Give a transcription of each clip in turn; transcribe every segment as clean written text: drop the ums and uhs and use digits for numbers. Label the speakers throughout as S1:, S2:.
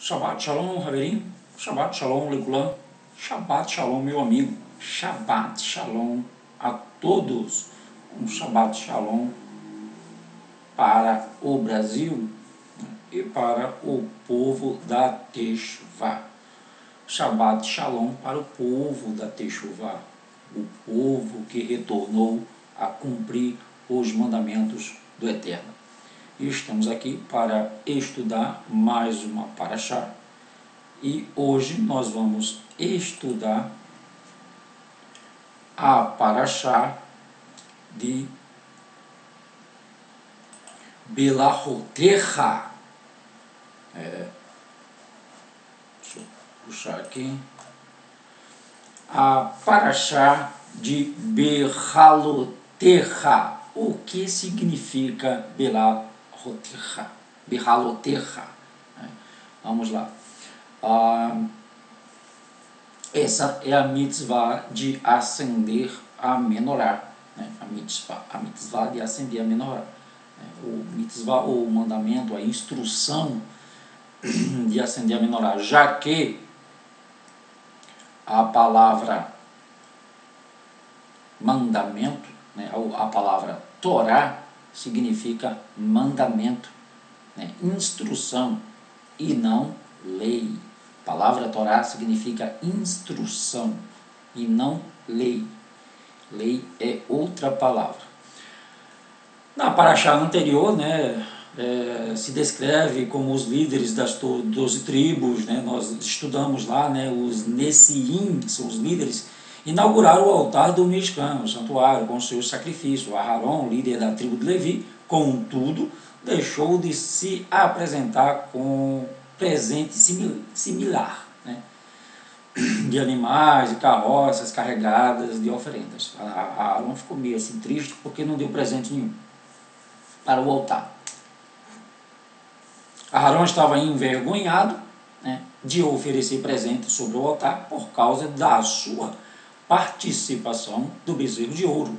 S1: Shabbat Shalom, Haverim. Shabbat Shalom, Legulan. Shabbat Shalom, meu amigo. Shabbat Shalom a todos. Um Shabbat Shalom para o Brasil e para o povo da Teshuvá. Shabbat Shalom para o povo da Teshuvá, o povo que retornou a cumprir os mandamentos do Eterno. E estamos aqui para estudar mais uma Parashá. E hoje nós vamos estudar a Parashá de Belahotecha. Deixa eu puxar aqui. A Parashá de Belahotecha. O que significa Belahotecha? Belahotecha. Vamos lá. Essa é a mitzvah de acender a menorá, a mitzvah de acender a menorá. O mitzvah, ou o mandamento, a instrução de acender a menorá, já que a palavra mandamento, a palavra Torá, significa mandamento, instrução e não lei. A palavra Torá significa instrução e não lei. Lei é outra palavra. Na Parashá anterior, se descreve como os líderes das 12 tribos, nós estudamos lá, os Nessiim, que são os líderes, inauguraram o altar do Mishkan, o santuário, com seus sacrifícios. Aharon, líder da tribo de Levi, contudo, deixou de se apresentar com presente similar, de animais e carroças carregadas de oferendas. Aharon ficou meio assim triste porque não deu presente nenhum para o altar. Aharon estava envergonhado, de oferecer presente sobre o altar por causa da sua participação do bezerro de ouro.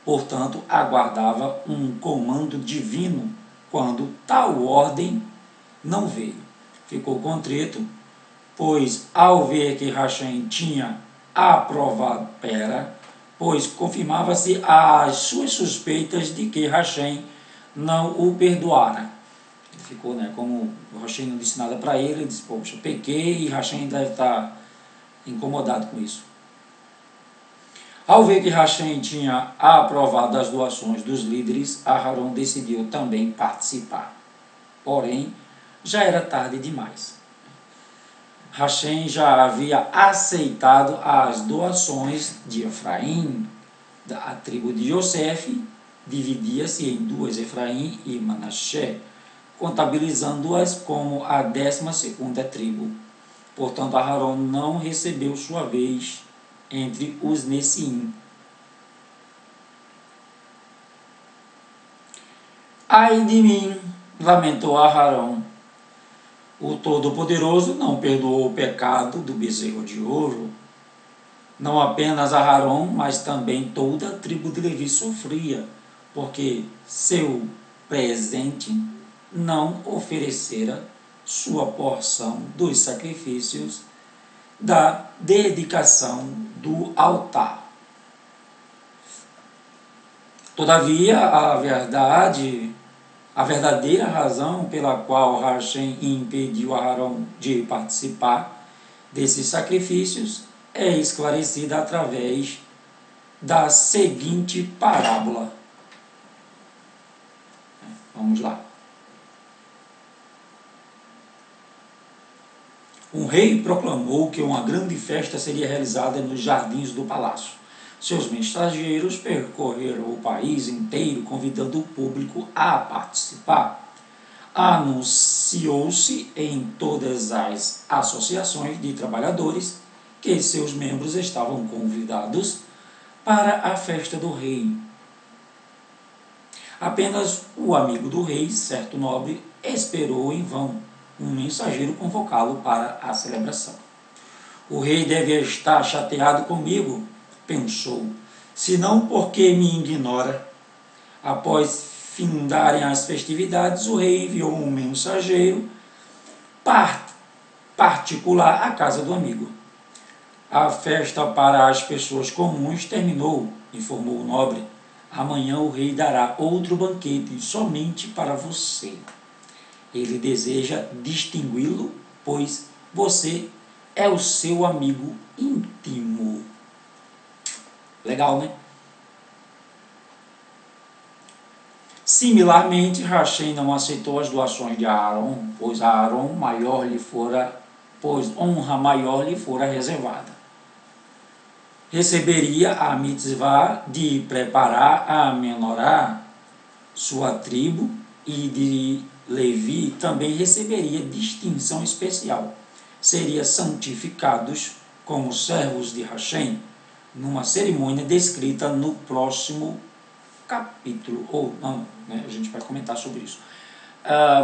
S1: Portanto, aguardava um comando divino quando tal ordem não veio. Ficou contrito, pois ao ver que Hashem tinha aprovado, pois confirmava-se as suas suspeitas de que Hashem não o perdoara. Ele ficou, como Hashem não disse nada para ele disse, poxa, pequei e Hashem deve estar incomodado com isso. Ao ver que Hashem tinha aprovado as doações dos líderes, Aharon decidiu também participar. Porém, já era tarde demais. Hashem já havia aceitado as doações de Efraim. A tribo de Yosef dividia-se em duas, Efraim e Manassé, contabilizando-as como a 12ª tribo. Portanto, Aharon não recebeu sua vez entre os Nessiim. Ai de mim, lamentou Aharon. O Todo-Poderoso não perdoou o pecado do bezerro de ouro. Não apenas Aharon, mas também toda a tribo de Levi sofria, porque seu presente não oferecera sua porção dos sacrifícios da dedicação do altar. Todavia, a verdadeira razão pela qual Hashem impediu Aharon de participar desses sacrifícios é esclarecida através da seguinte parábola. Vamos lá. Um rei proclamou que uma grande festa seria realizada nos jardins do palácio. Seus mensageiros percorreram o país inteiro, convidando o público a participar. Anunciou-se em todas as associações de trabalhadores que seus membros estavam convidados para a festa do rei. Apenas o amigo do rei, certo nobre, esperou em vão um mensageiro convocá-lo para a celebração. O rei deve estar chateado comigo, pensou, se não porque me ignora. Após findarem as festividades, o rei enviou um mensageiro particular à casa do amigo. A festa para as pessoas comuns terminou, informou o nobre. Amanhã o rei dará outro banquete somente para você. Ele deseja distingui-lo, pois você é o seu amigo íntimo. Legal, né? Similarmente, Rachem não aceitou as doações de Aaron, pois honra maior lhe fora reservada. Receberia a mitzvah de preparar a menorá, sua tribo, e de Levi também receberia distinção especial. Seriam santificados como servos de Rachem, numa cerimônia descrita no próximo capítulo, ou não, né, a gente vai comentar sobre isso.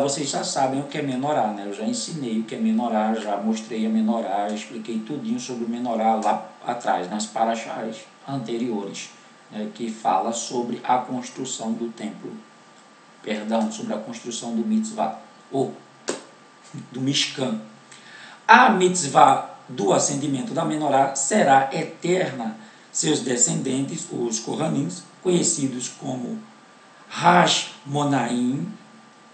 S1: Vocês já sabem o que é menorá, né? Eu já ensinei o que é menorá, já mostrei a menorá, expliquei tudinho sobre o menorá lá atrás, nas parashás anteriores, né, que fala sobre a construção do templo, sobre a construção do mitzvah, ou do Mishkan. A mitzvah do acendimento da menorá será eterna. Seus descendentes, os Kohanins, conhecidos como Hashmonaim,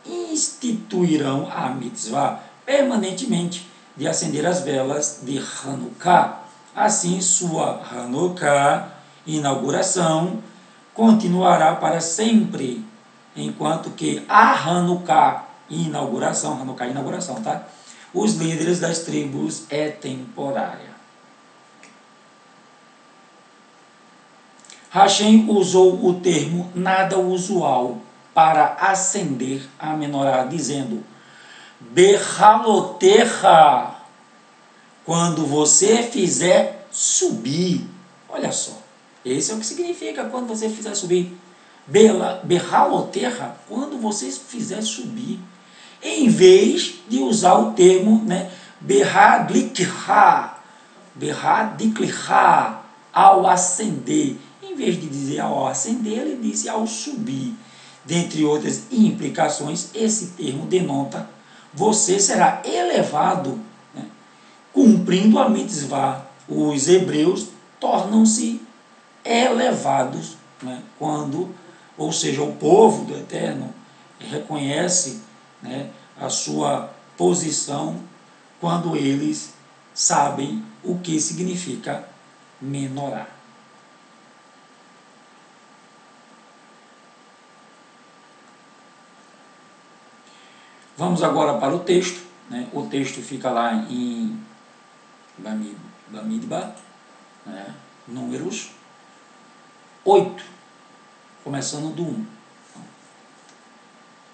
S1: instituirão a mitzvah permanentemente de acender as velas de Hanukkah. Assim, sua Hanukkah, inauguração, continuará para sempre, enquanto que a Hanukkah, inauguração, tá? Os líderes das tribos é temporária. Rachem usou o termo nada usual para acender a menorá, dizendo: Behalotecha, quando você fizer subir. Olha só, esse é o que significa quando você fizer subir. Behalotecha, quando você fizer subir. Em vez de usar o termo, né, Behadlikha, ao acender. Em vez de dizer ao acender, ele disse ao subir. Dentre outras implicações, esse termo denota: você será elevado, né, cumprindo a mitzvah. Os hebreus tornam-se elevados, né, ou seja, o povo do Eterno reconhece, né, a sua posição quando eles sabem o que significa menorá. Vamos agora para o texto, né? O texto fica lá em Bamidbar, né? Números 8, começando do 1.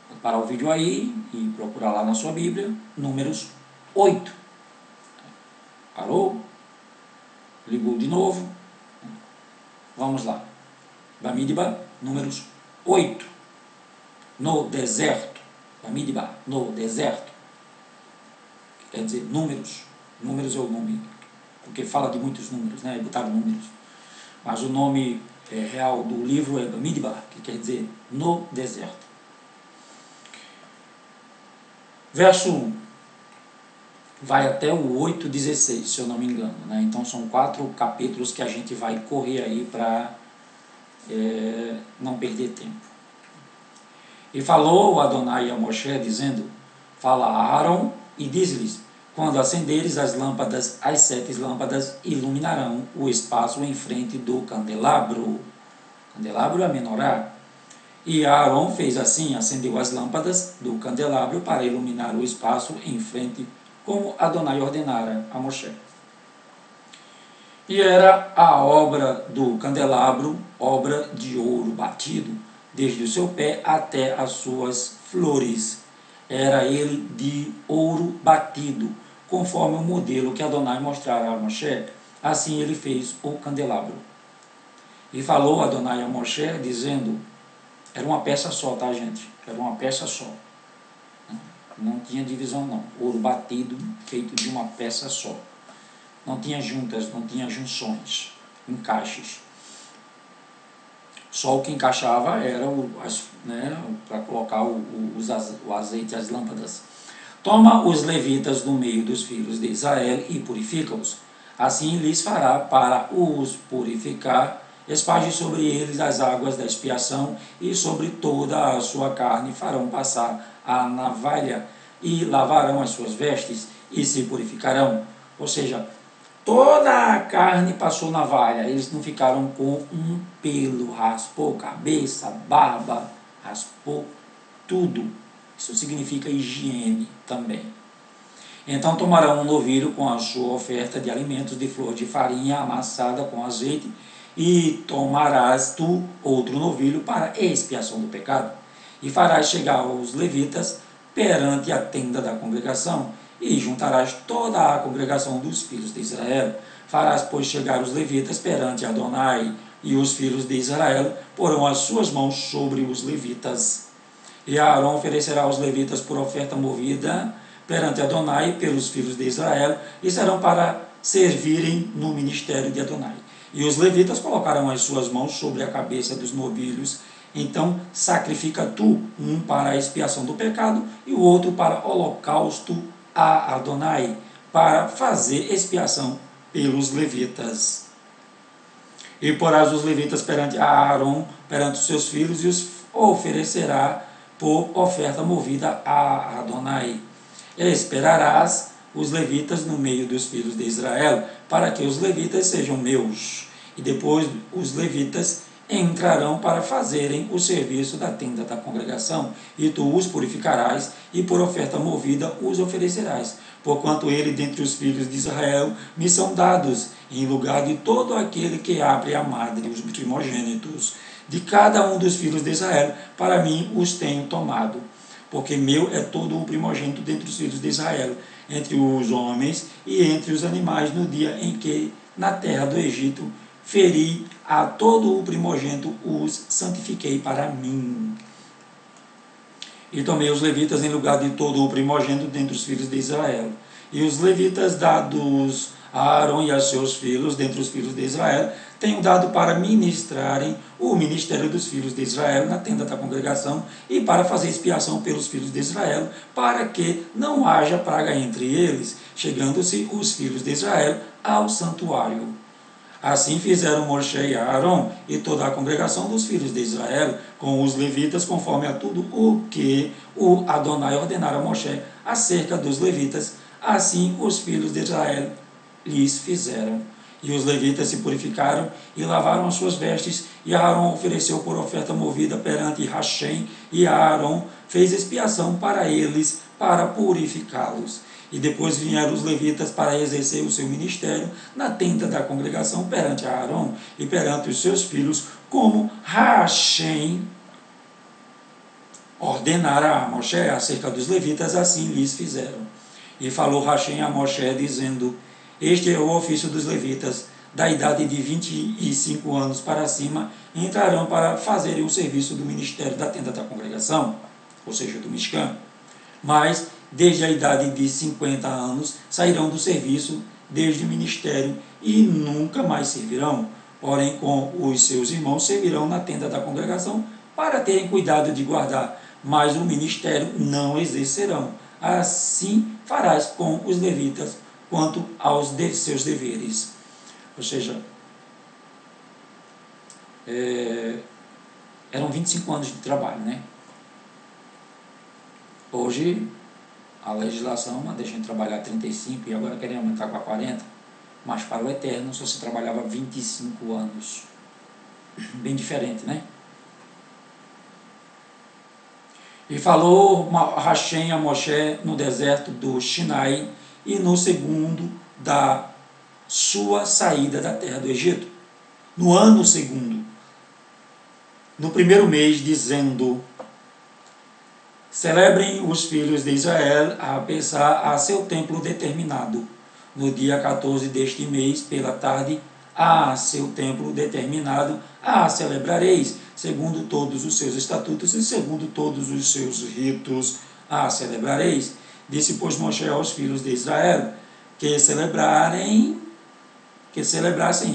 S1: Vou parar o vídeo aí e procurar lá na sua Bíblia, Números 8. Parou? Ligou de novo? Vamos lá. Bamidbar, Números 8. No deserto. Bamidbar, no deserto. Quer dizer, números. Números é o nome, porque fala de muitos números, né? Botaram números. Mas o nome real do livro é Bamidbar, que quer dizer no deserto. Verso 1 vai até o 8:16, se eu não me engano, né? Então são 4 capítulos que a gente vai correr aí para não perder tempo. E falou Adonai a Moshe, dizendo: fala a Aaron e diz-lhes: quando acenderes as lâmpadas, as 7 lâmpadas iluminarão o espaço em frente do candelabro. Candelabro é a menorá. E Aaron fez assim, acendeu as lâmpadas do candelabro para iluminar o espaço em frente, como Adonai ordenara a Moshe. E era a obra do candelabro, obra de ouro batido, desde o seu pé até as suas flores. Era ele de ouro batido, conforme o modelo que Adonai mostrara a Moshe. Assim ele fez o candelabro. E falou Adonai a Moshe, dizendo: era uma peça só, tá, gente? Era uma peça só. Não tinha divisão, não. Ouro batido, feito de uma peça só. Não tinha juntas, não tinha junções, encaixes. Só o que encaixava era para colocar o azeite, as lâmpadas. Toma os levitas do meio dos filhos de Israel e purifica-os. Assim lhes fará para os purificar, esparge sobre eles as águas da expiação, e sobre toda a sua carne farão passar a navalha, e lavarão as suas vestes, e se purificarão. Ou seja, toda a carne passou navalha, eles não ficaram com um pelo, raspou cabeça, barba, raspou tudo. Isso significa higiene também. Então tomarão um novilho com a sua oferta de alimentos de flor de farinha amassada com azeite, e tomarás tu outro novilho para expiação do pecado, e farás chegar os levitas perante a tenda da congregação, e juntarás toda a congregação dos filhos de Israel. Farás, pois, chegar os levitas perante Adonai, e os filhos de Israel porão as suas mãos sobre os levitas. E Arão oferecerá os levitas por oferta movida perante Adonai pelos filhos de Israel, e serão para servirem no ministério de Adonai. E os levitas colocarão as suas mãos sobre a cabeça dos novilhos. Então sacrifica tu um para a expiação do pecado e o outro para holocausto a Adonai, para fazer expiação pelos levitas. E porás os levitas perante Arão, perante os seus filhos, e os oferecerá por oferta movida a Adonai. E esperarás os levitas no meio dos filhos de Israel, para que os levitas sejam meus. E depois os levitas entrarão para fazerem o serviço da tenda da congregação, e tu os purificarás, e por oferta movida os oferecerás, porquanto ele dentre os filhos de Israel me são dados, em lugar de todo aquele que abre a madre, os primogênitos de cada um dos filhos de Israel, para mim os tenho tomado, porque meu é todo o primogênito dentre os filhos de Israel, entre os homens e entre os animais, no dia em que na terra do Egito feri a todo o primogênito, os santifiquei para mim. E tomei os levitas em lugar de todo o primogênito dentre os filhos de Israel. E os levitas dados a Arão e a seus filhos, dentre os filhos de Israel, tenho dado para ministrarem o ministério dos filhos de Israel na tenda da congregação, e para fazer expiação pelos filhos de Israel, para que não haja praga entre eles, chegando-se os filhos de Israel ao santuário. Assim fizeram Moshe e Arão e toda a congregação dos filhos de Israel, com os levitas, conforme a tudo o que o Adonai ordenara a Moshe acerca dos levitas. Assim os filhos de Israel lhes fizeram. E os levitas se purificaram e lavaram as suas vestes, e Arão ofereceu por oferta movida perante Hashem, e Arão fez expiação para eles, para purificá-los. E depois vieram os levitas para exercer o seu ministério na tenda da congregação perante Arão e perante os seus filhos, como Hashem ordenara a Moshe acerca dos levitas, assim lhes fizeram. E falou Hashem a Moshe, dizendo: este é o ofício dos levitas, da idade de 25 anos para cima, entrarão para fazerem o serviço do ministério da tenda da congregação, ou seja, do Mishkan. Mas, desde a idade de 50 anos, sairão do serviço, desde o ministério, e nunca mais servirão. Porém, com os seus irmãos, servirão na tenda da congregação, para terem cuidado de guardar, mas o ministério não exercerão. Assim farás com os levitas, quanto aos seus deveres. Ou seja, eram 25 anos de trabalho, né? Hoje, a legislação deixa a gente trabalhar 35 e agora querem aumentar para 40, mas para o eterno só se trabalhava 25 anos. Bem diferente, né? E falou Hashem a Moshe no deserto do Sinai, e no segundo da sua saída da terra do Egito, no ano segundo, no primeiro mês, dizendo: celebrem os filhos de Israel a Pessah a seu templo determinado, no dia 14 deste mês, pela tarde, a seu templo determinado, a celebrareis, segundo todos os seus estatutos e segundo todos os seus ritos, a celebrareis. Disse, pois, Moshe aos filhos de Israel que celebrassem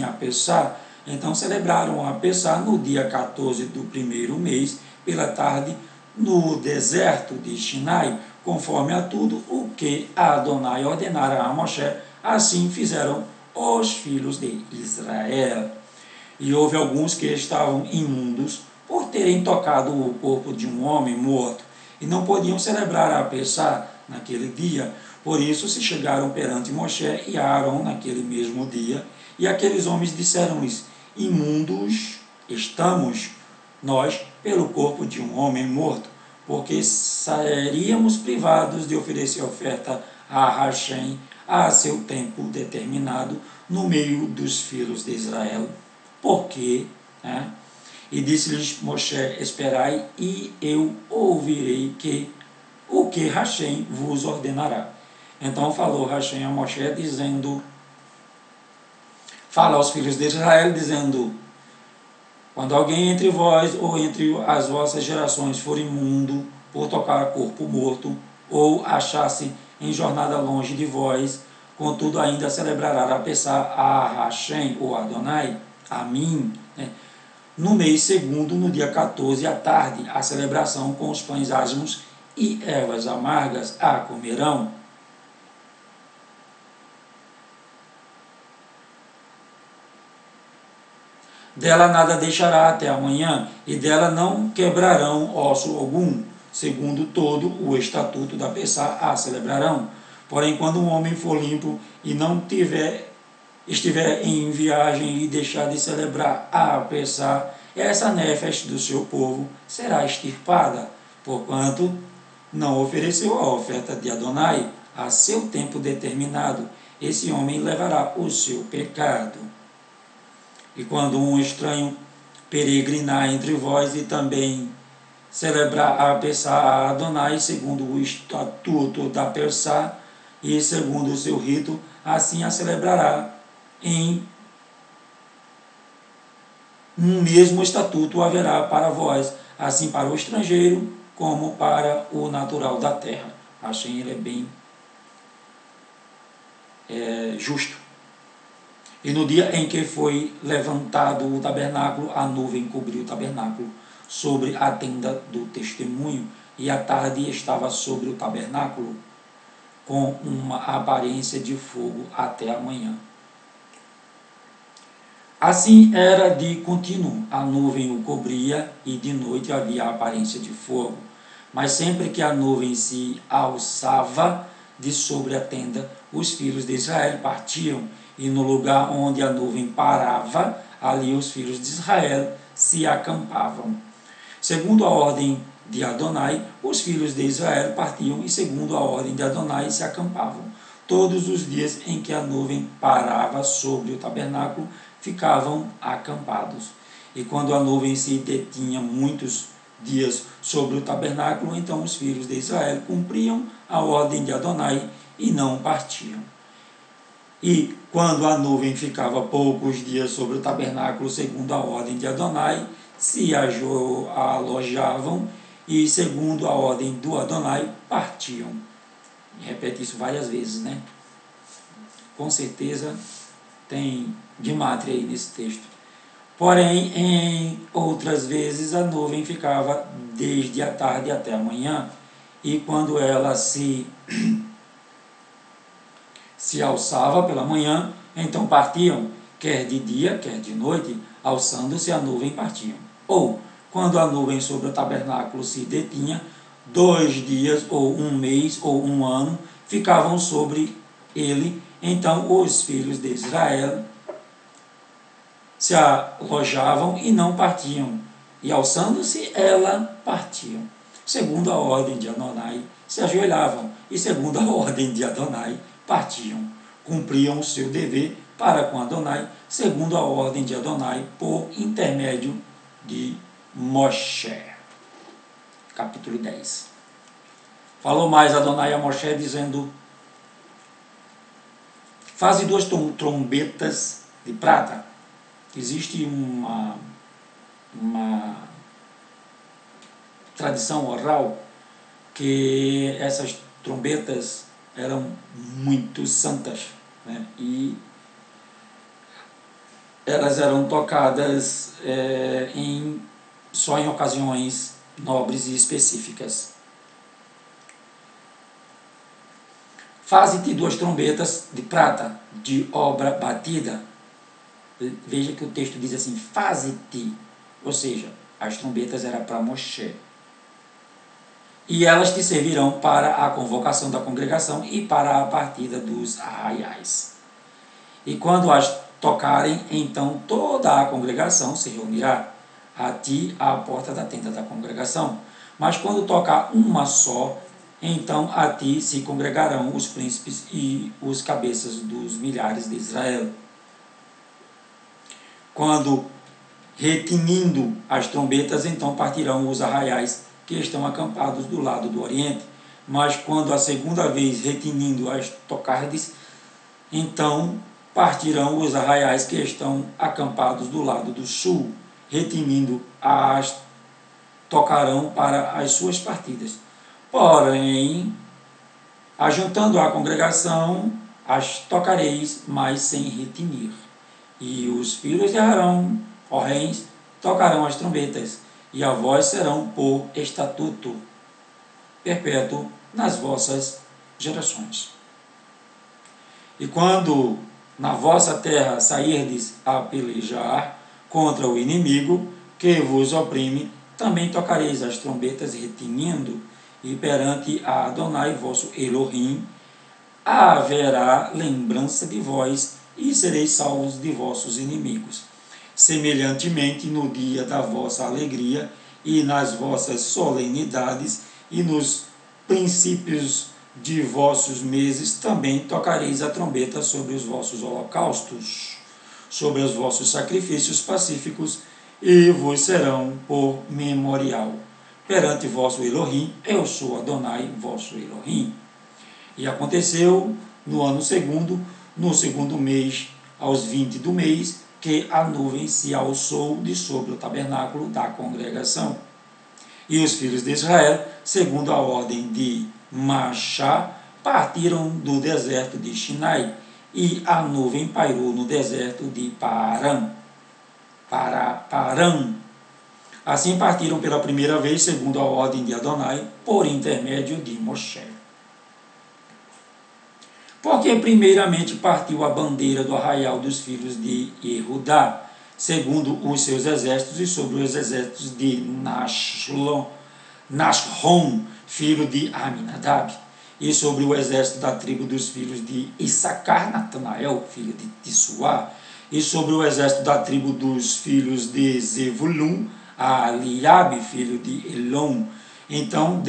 S1: a Pessah. Então celebraram a Pessah no dia 14 do primeiro mês, pela tarde, no deserto de Sinai, conforme a tudo o que Adonai ordenara a Moshe, assim fizeram os filhos de Israel. E houve alguns que estavam imundos por terem tocado o corpo de um homem morto, e não podiam celebrar a Pessah naquele dia. Por isso se chegaram perante Moshe e Aarão naquele mesmo dia, e aqueles homens disseram-lhes: imundos estamos nós pelo corpo de um homem morto, porque seríamos privados de oferecer oferta a Hashem a seu tempo determinado no meio dos filhos de Israel. Porque, né? E disse-lhes Moshe: esperai, e eu ouvirei o que Hashem vos ordenará. Então falou Hashem a Moshe, dizendo: fala aos filhos de Israel, dizendo: quando alguém entre vós ou entre as vossas gerações for imundo por tocar corpo morto, ou achar-se em jornada longe de vós, contudo ainda celebrará a Pessah a Hashem ou Adonai, a mim, né? No mês segundo, no dia 14 à tarde, a celebração com os pães asmos e ervas amargas a comerão. Dela nada deixará até amanhã, e dela não quebrarão osso algum, segundo todo o estatuto da Pessah a celebrarão. Porém, quando um homem for limpo e não estiver em viagem e deixar de celebrar a Pessah, essa nefesh do seu povo será extirpada, porquanto não ofereceu a oferta de Adonai a seu tempo determinado. Esse homem levará o seu pecado. E quando um estranho peregrinar entre vós e também celebrar a Pessah a Adonai, segundo o estatuto da Pessah e segundo o seu rito, assim a celebrará. Em um mesmo estatuto haverá para vós, assim para o estrangeiro como para o natural da terra. Achei ele bem justo. E no dia em que foi levantado o tabernáculo, a nuvem cobriu o tabernáculo sobre a tenda do testemunho, e a tarde estava sobre o tabernáculo com uma aparência de fogo até a manhã. Assim era de contínuo, a nuvem o cobria e de noite havia a aparência de fogo. Mas sempre que a nuvem se alçava de sobre a tenda, os filhos de Israel partiam, e no lugar onde a nuvem parava, ali os filhos de Israel se acampavam. Segundo a ordem de Adonai, os filhos de Israel partiam, e segundo a ordem de Adonai se acampavam. Todos os dias em que a nuvem parava sobre o tabernáculo, ficavam acampados. E quando a nuvem se detinha muitos dias sobre o tabernáculo, então os filhos de Israel cumpriam a ordem de Adonai e não partiam. E quando a nuvem ficava poucos dias sobre o tabernáculo, segundo a ordem de Adonai, se alojavam e, segundo a ordem do Adonai, partiam. E repete isso várias vezes, né? Com certeza tem gematria aí nesse texto. Porém, em outras vezes, a nuvem ficava desde a tarde até a manhã, e quando ela se alçava pela manhã, então partiam, quer de dia, quer de noite, alçando-se a nuvem partiam. Ou, quando a nuvem sobre o tabernáculo se detinha, 2 dias, ou 1 mês, ou 1 ano, ficavam sobre ele, então os filhos de Israel se alojavam e não partiam, e alçando-se ela partiam. Segundo a ordem de Adonai, se ajoelhavam, e segundo a ordem de Adonai, partiam. Cumpriam o seu dever para com Adonai, segundo a ordem de Adonai, por intermédio de Moshe. Capítulo 10. Falou mais Adonai a Moshe, dizendo: faze 2 trombetas de prata. Existe uma tradição oral que essas trombetas eram muito santas, né? E elas eram tocadas só em ocasiões nobres e específicas. Faze-te 2 trombetas de prata, de obra batida. Veja que o texto diz assim, faze-te, ou seja, as trombetas eram para Moshe. E elas te servirão para a convocação da congregação e para a partida dos arraiais. E quando as tocarem, então toda a congregação se reunirá a ti à porta da tenda da congregação. Mas quando tocar uma só, então a ti se congregarão os príncipes e os cabeças dos milhares de Israel. Quando retinindo as trombetas, então partirão os arraiais que estão acampados do lado do oriente. Mas quando a segunda vez retinindo as tocardes, então partirão os arraiais que estão acampados do lado do sul. Retinindo as tocarão para as suas partidas. Porém, ajuntando a congregação, as tocareis, mas sem retinir. E os filhos de Arão, ó reis, tocarão as trombetas, e a vós serão por estatuto perpétuo nas vossas gerações. E quando na vossa terra sairdes a pelejar contra o inimigo que vos oprime, também tocareis as trombetas retinindo, e perante a Adonai vosso Elohim haverá lembrança de vós, e sereis salvos de vossos inimigos. Semelhantemente, no dia da vossa alegria, e nas vossas solenidades, e nos princípios de vossos meses, também tocareis a trombeta sobre os vossos holocaustos, sobre os vossos sacrifícios pacíficos, e vos serão por memorial. Perante vosso Elohim, eu sou Adonai, vosso Elohim. E aconteceu no ano segundo, no segundo mês, aos 20 do mês, que a nuvem se alçou de sobre o tabernáculo da congregação. E os filhos de Israel, segundo a ordem de Machá, partiram do deserto de Sinai, e a nuvem pairou no deserto de Parã. Assim partiram pela primeira vez, segundo a ordem de Adonai, por intermédio de Moshe. Porque primeiramente partiu a bandeira do arraial dos filhos de Yehudá, segundo os seus exércitos, e sobre os exércitos de Nashon, filho de Aminadab, e sobre o exército da tribo dos filhos de Issacar, Natanael, filho de Tissuá, e sobre o exército da tribo dos filhos de Zevulun, Eliabe, filho de Elon. Então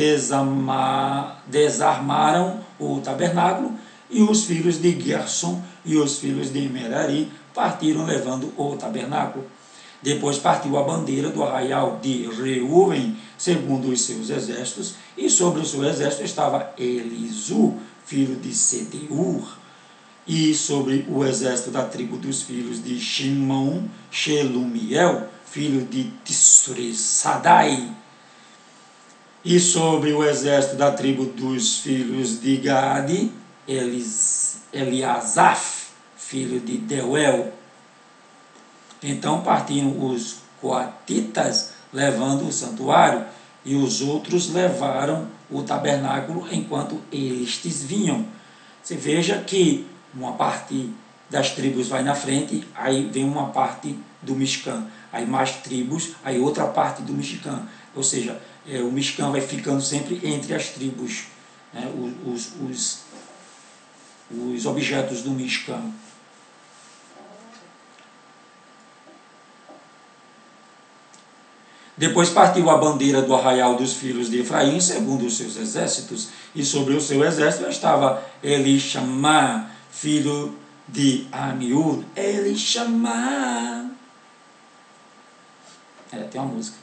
S1: desarmaram o tabernáculo, e os filhos de Gerson e os filhos de Merari partiram levando o tabernáculo. Depois partiu a bandeira do arraial de Reuven, segundo os seus exércitos, e sobre o seu exército estava Elisu, filho de Sedeur, e sobre o exército da tribo dos filhos de Shimon, Shelumiel, filho de Tisre-Sadai, e sobre o exército da tribo dos filhos de Gade, Eliasaf, filho de Deuel. Então partiram os coatitas levando o santuário, e os outros levaram o tabernáculo enquanto estes vinham. Você veja que uma parte das tribos vai na frente, aí vem uma parte do Mishkan, aí mais tribos, aí outra parte do Mishkan. Ou seja, o Mishkan vai ficando sempre entre as tribos, né, os objetos do Mishkan. Depois partiu a bandeira do arraial dos filhos de Efraim, segundo os seus exércitos, e sobre o seu exército estava Elishama, filho de Amiúd. Elishama. Tem uma música.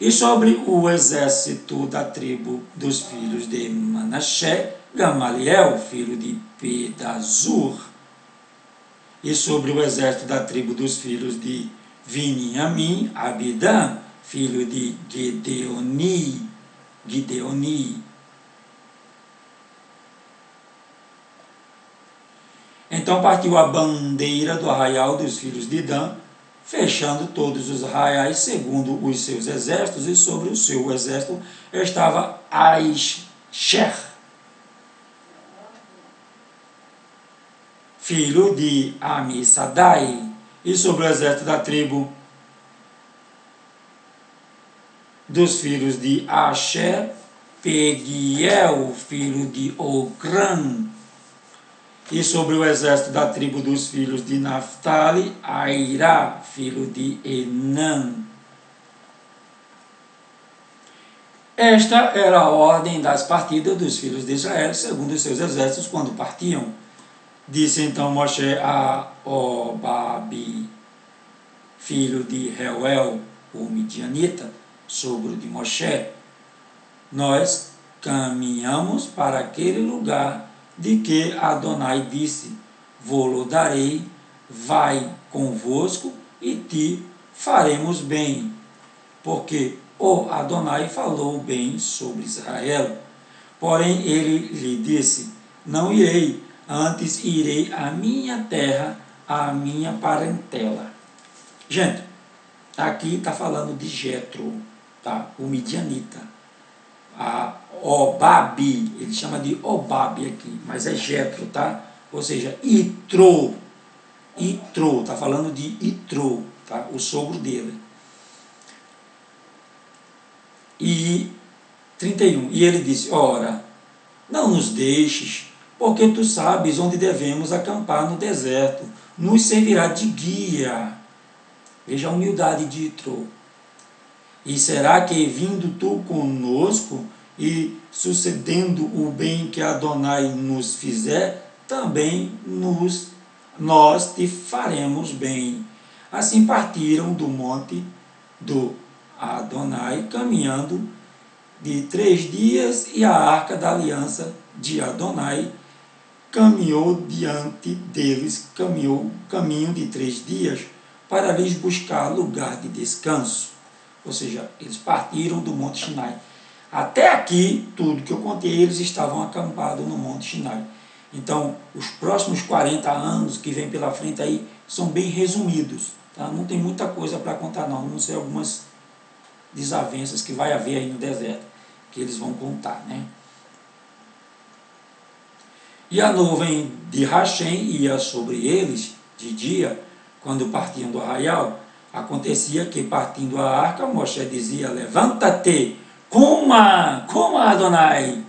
S1: E sobre o exército da tribo dos filhos de Manassé, Gamaliel, filho de Pedazur. E sobre o exército da tribo dos filhos de Viniamim, Abidã, filho de Gideoni. Então partiu a bandeira do arraial dos filhos de Dan, fechando todos os arraiais segundo os seus exércitos, e sobre o seu exército estava Aisher, filho de Amissadai, e sobre o exército da tribo dos filhos de Asher, Pegiel, filho de Ocrã, e sobre o exército da tribo dos filhos de Naphtali, Airá, filho de Enã. Esta era a ordem das partidas dos filhos de Israel, segundo os seus exércitos, quando partiam. Disse então Moshe a Obabi, filho de Reuel, o midianita, sogro de Moshe: nós caminhamos para aquele lugar de que Adonai disse: vou-lo darei, vai convosco e te faremos bem, porque o Adonai falou bem sobre Israel. Porém ele lhe disse: não irei, antes irei à minha terra, à minha parentela. Gente, aqui está falando de Jetro, tá? O midianita. A Obabi, ele chama de Obabi aqui, mas é Jetro, tá? Ou seja, Itro, está falando de Itro, tá? O sogro dele. E 31, e ele disse: ora, não nos deixes, porque tu sabes onde devemos acampar no deserto, nos servirá de guia. Veja a humildade de Itro. E será que, vindo tu conosco e sucedendo o bem que Adonai nos fizer, também nós te faremos bem. Assim partiram do monte do Adonai, caminhando de 3 dias, e a arca da aliança de Adonai caminhou diante deles, caminho de 3 dias, para lhes buscar lugar de descanso. Ou seja, eles partiram do Monte Sinai. Até aqui, tudo que eu contei, eles estavam acampados no Monte Sinai. Então, os próximos 40 anos que vem pela frente aí são bem resumidos. Tá? Não tem muita coisa para contar não sei algumas desavenças que vai haver aí no deserto, que eles vão contar, né? E a nuvem de Hashem ia sobre eles de dia, quando partiam do arraial. Acontecia que, partindo a arca, Moshe dizia: levanta-te, coma Adonai,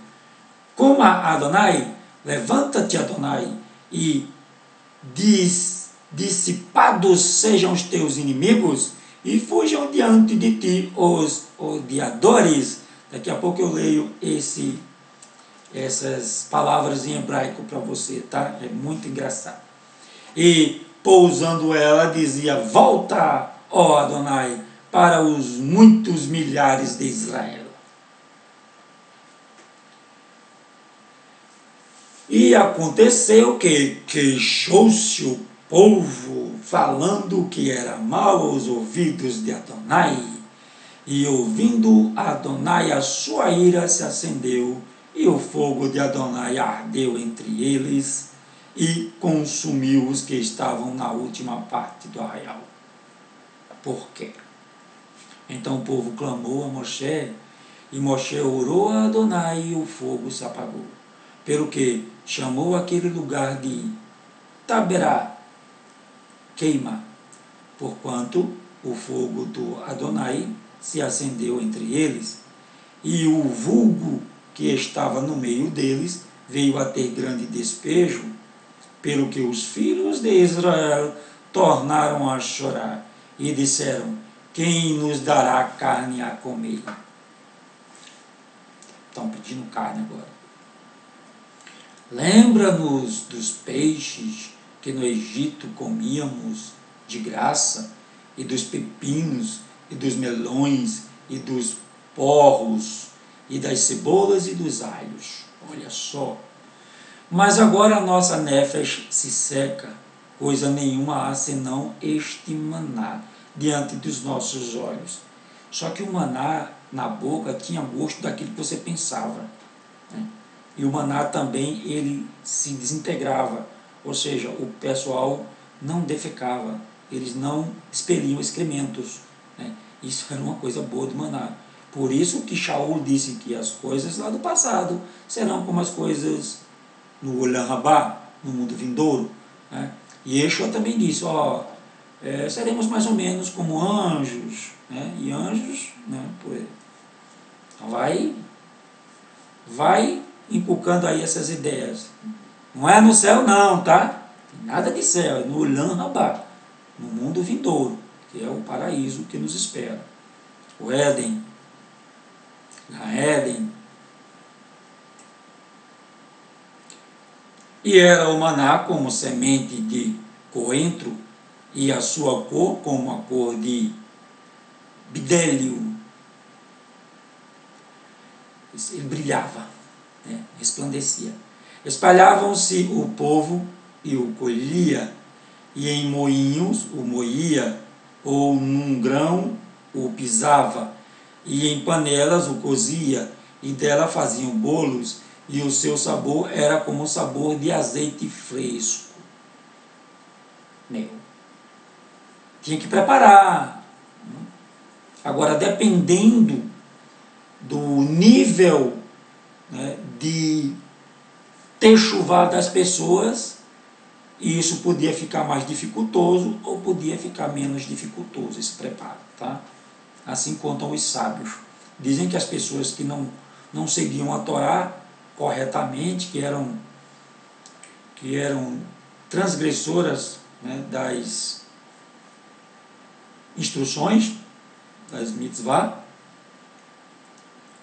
S1: levanta-te Adonai, e dissipados sejam os teus inimigos, e fujam diante de ti os odiadores. Daqui a pouco eu leio essas palavras em hebraico para você, tá? É muito engraçado. E pousando ela, dizia: volta, ó Adonai, para os muitos milhares de Israel. E aconteceu que queixou-se o povo, falando que era mal aos ouvidos de Adonai. E ouvindo Adonai, a sua ira se acendeu, e o fogo de Adonai ardeu entre eles, e consumiu os que estavam na última parte do arraial. Por quê? Então o povo clamou a Moshe, e Moshe orou a Adonai, e o fogo se apagou. Pelo que chamou aquele lugar de Taberá, queima, porquanto o fogo do Adonai se acendeu entre eles, e o vulgo que estava no meio deles veio a ter grande despejo, pelo que os filhos de Israel tornaram a chorar e disseram: quem nos dará carne a comer? Estão pedindo carne agora. Lembra-nos dos peixes que no Egito comíamos de graça, e dos pepinos, e dos melões, e dos porros, e das cebolas e dos alhos. Olha só. Mas agora a nossa nefesh se seca, coisa nenhuma há senão este maná diante dos nossos olhos. Só que o maná na boca tinha gosto daquilo que você pensava, né? E o maná também, ele se desintegrava, ou seja, o pessoal não defecava, eles não expeliam excrementos, né? Isso era uma coisa boa do maná. Por isso que Shaul disse que as coisas lá do passado serão como as coisas no Olam Rabá, no mundo vindouro. né? E Yeshua também disse, seremos mais ou menos como anjos, né? E anjos, né? Então vai inculcando aí essas ideias. Não é no céu não, tá? Nada de céu, é no Olam Rabá, no mundo vindouro, que é o paraíso que nos espera. O Éden, a Éden. E era o maná como semente de coentro, e a sua cor como a cor de bidélio. Ele brilhava, né? Resplandecia. Espalhavam-se o povo e o colhia, e em moinhos o moía, ou num grão o pisava, e em panelas o cozia, e dela faziam bolos, e o seu sabor era como o sabor de azeite fresco. Tinha que preparar. Agora, dependendo do nível, né, de techuvá das pessoas, isso podia ficar mais dificultoso ou podia ficar menos dificultoso, esse preparo. Tá? Assim contam os sábios. Dizem que as pessoas que não seguiam a Torá corretamente, que eram transgressoras, né, das instruções, das mitzvah,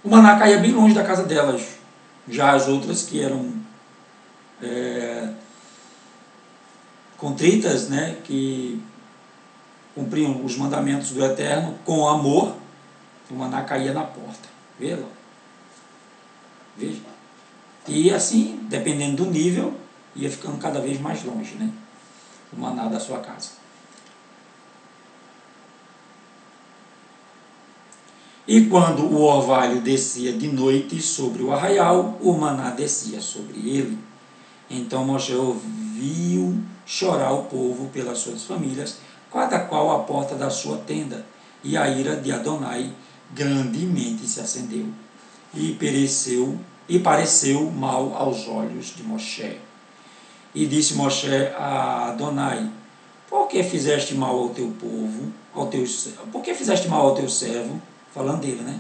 S1: o maná caía bem longe da casa delas. Já as outras que eram contritas, né, que cumpriam os mandamentos do Eterno com amor, o maná caía na porta. Veja. E assim, dependendo do nível, ia ficando cada vez mais longe, né, o maná da sua casa. E quando o orvalho descia de noite sobre o arraial, o maná descia sobre ele. Então Moshe ouviu chorar o povo pelas suas famílias, cada qual à porta da sua tenda, e a ira de Adonai grandemente se acendeu, e pareceu mal aos olhos de Moshe. E disse Moshe a Adonai: por que fizeste mal ao teu povo, por que fizeste mal ao teu servo, falando dele, né?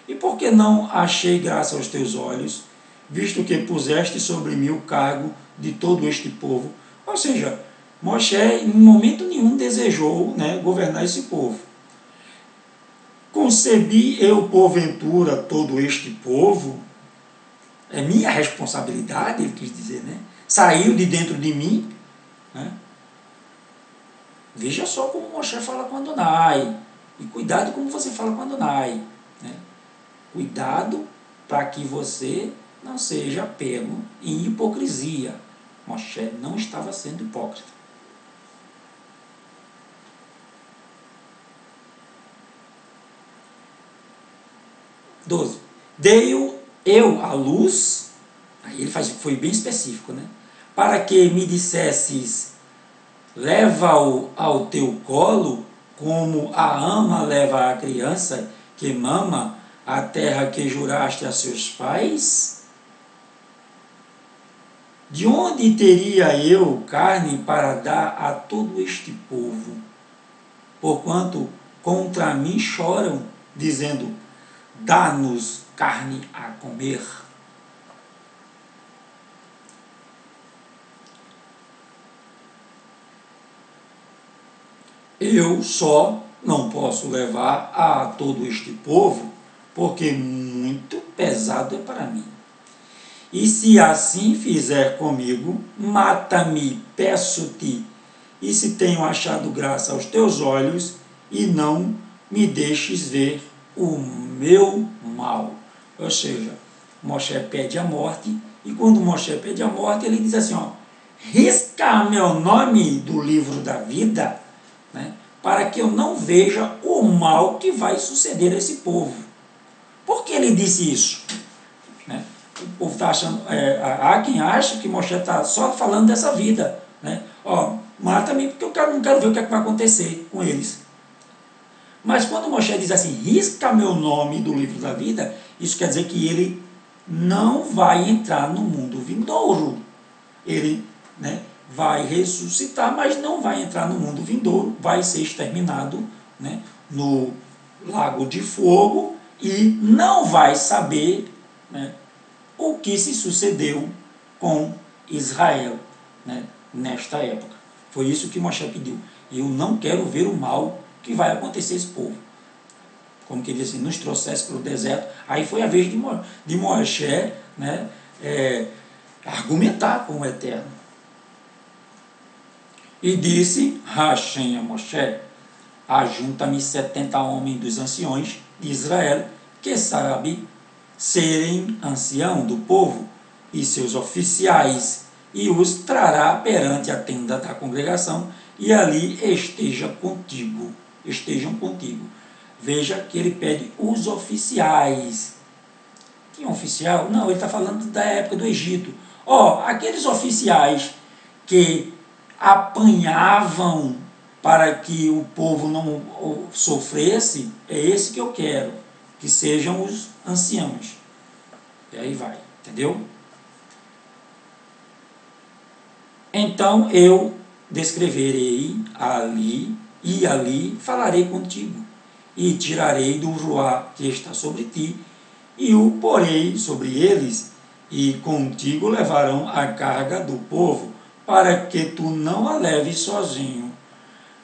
S1: E por que não achei graça aos teus olhos, visto que puseste sobre mim o cargo de todo este povo? Ou seja, Moshe em momento nenhum desejou, né, governar esse povo. Concebi eu porventura todo este povo? É minha responsabilidade, ele quis dizer, né? Saiu de dentro de mim, né? Veja só como Moshe fala com Adonai. E cuidado como você fala com Adonai, né? Cuidado para que você não seja pego em hipocrisia. Moshe não estava sendo hipócrita. 12. Dei eu a luz, aí ele foi bem específico, né? Para que me dissesses, leva-o ao teu colo, como a ama leva a criança que mama a terra que juraste a seus pais? De onde teria eu carne para dar a todo este povo? Porquanto contra mim choram, dizendo, dá-nos carne a comer. Eu só não posso levar a todo este povo, porque muito pesado é para mim. E se assim fizer comigo, mata-me, peço-te, e se tenho achado graça aos teus olhos, e não me deixes ver o meu mal. Ou seja, Moshe pede a morte, e quando Moshe pede a morte, ele diz assim, risca meu nome do livro da vida, né, para que eu não veja o mal que vai suceder a esse povo. Por que ele disse isso? Né? O povo está achando, há quem acha que Moshe está só falando dessa vida, né? Mata-me porque eu não quero ver o que, é que vai acontecer com eles. Mas quando Moshe diz assim, risca meu nome do livro da vida, isso quer dizer que ele não vai entrar no mundo vindouro. Ele, né, vai ressuscitar, mas não vai entrar no mundo vindouro, vai ser exterminado, né, no lago de fogo, e não vai saber, né, o que se sucedeu com Israel, né, nesta época. Foi isso que Moshe pediu. Eu não quero ver o mal que vai acontecer a esse povo. Como que ele disse, nos trouxesse para o deserto. Aí foi a vez de Moshe, né, argumentar com o Eterno. E disse Hashem a Moshe: ajunta-me 70 homens dos anciões de Israel, que sabe serem ancião do povo, e seus oficiais, e os trará perante a tenda da congregação, e ali estejam contigo. Veja que ele pede os oficiais. Tinha um oficial? Não, ele está falando da época do Egito. Aqueles oficiais que apanhavam para que o povo não sofresse, é esse que eu quero, que sejam os anciãos. E aí vai, entendeu? Então eu descreverei ali, e ali falarei contigo, e tirarei do ruá que está sobre ti, e o porei sobre eles, e contigo levarão a carga do povo, para que tu não a leves sozinho.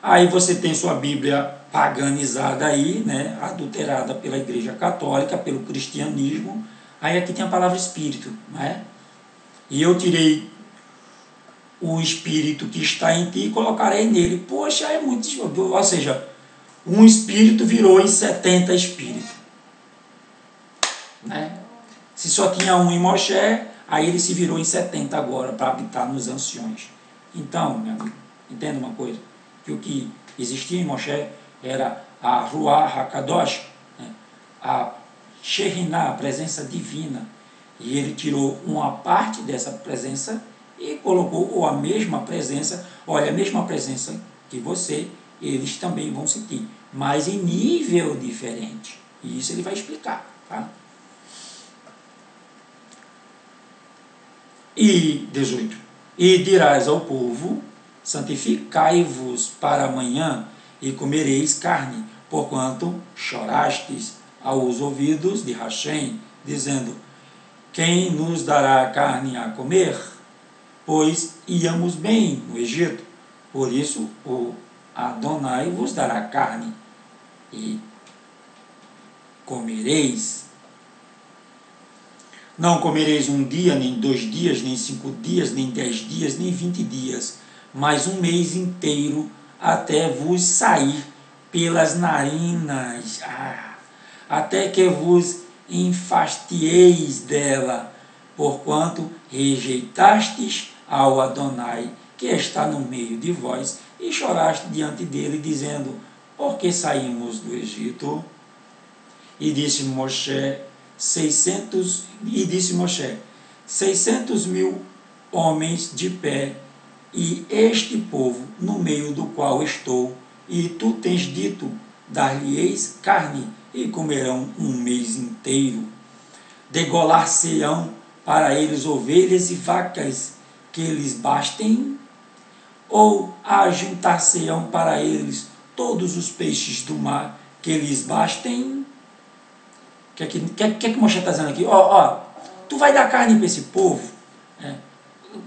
S1: Aí você tem sua Bíblia paganizada aí, né, adulterada pela Igreja Católica, pelo cristianismo. Aí aqui tem a palavra espírito, né? E eu tirei o espírito que está em ti e colocarei nele. Poxa, é muito... Ou seja, um espírito virou em 70 espíritos, né? Se só tinha um em Moshe, aí ele se virou em 70 agora, para habitar nos anciões. Então, meu amigo, entenda uma coisa, que o que existia em Moshe era a Ruach HaKadosh, né? A Shekhinah, a presença divina, e ele tirou uma parte dessa presença e colocou a mesma presença. Olha, a mesma presença que você, eles também vão sentir, mas em nível diferente, e isso ele vai explicar, tá? E 18, e dirás ao povo: santificai-vos para amanhã, e comereis carne, porquanto chorastes aos ouvidos de Hashem, dizendo: quem nos dará carne a comer? Pois íamos bem no Egito. Por isso o Adonai vos dará carne, e comereis. Não comereis 1 dia, nem 2 dias, nem 5 dias, nem 10 dias, nem 20 dias, mas 1 mês inteiro, até vos sair pelas narinas, até que vos enfastieis dela, porquanto rejeitastes ao Adonai, que está no meio de vós, e choraste diante dele, dizendo: por que saímos do Egito? E disse Moshe: 600 mil homens de pé, e este povo no meio do qual estou, e tu tens dito: dar-lhe-eis carne, e comerão 1 mês inteiro. Degolar-se-ão para eles ovelhas e vacas que lhes bastem, ou ajuntar-se-ão para eles todos os peixes do mar que lhes bastem? O que Moshe está dizendo aqui? Tu vai dar carne para esse povo?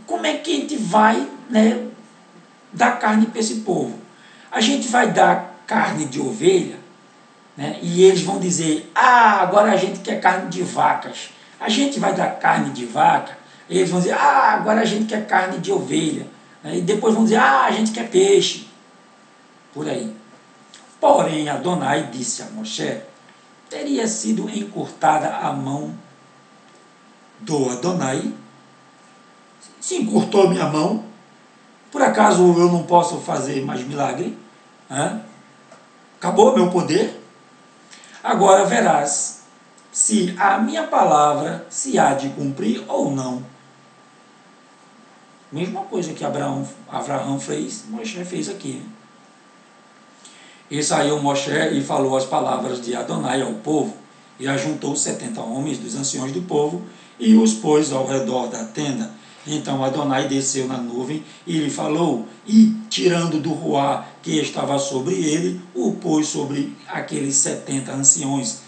S1: Como é que a gente vai, né, dar carne para esse povo? A gente vai dar carne de ovelha, né, e eles vão dizer: agora a gente quer carne de vacas. A gente vai dar carne de vaca, e eles vão dizer: agora a gente quer carne de ovelha. E depois vão dizer: a gente quer peixe. Por aí. Porém, Adonai disse a Moshe: teria sido encurtada a mão do Adonai. Se encurtou minha mão, por acaso eu não posso fazer mais milagre? Acabou meu poder? Agora verás se a minha palavra se há de cumprir ou não. Mesma coisa que Abraão fez, Moshe fez aqui. E saiu Moshe e falou as palavras de Adonai ao povo, e ajuntou 70 homens dos anciões do povo, e os pôs ao redor da tenda. Então Adonai desceu na nuvem e lhe falou, e tirando do ruá que estava sobre ele, o pôs sobre aqueles 70 anciões,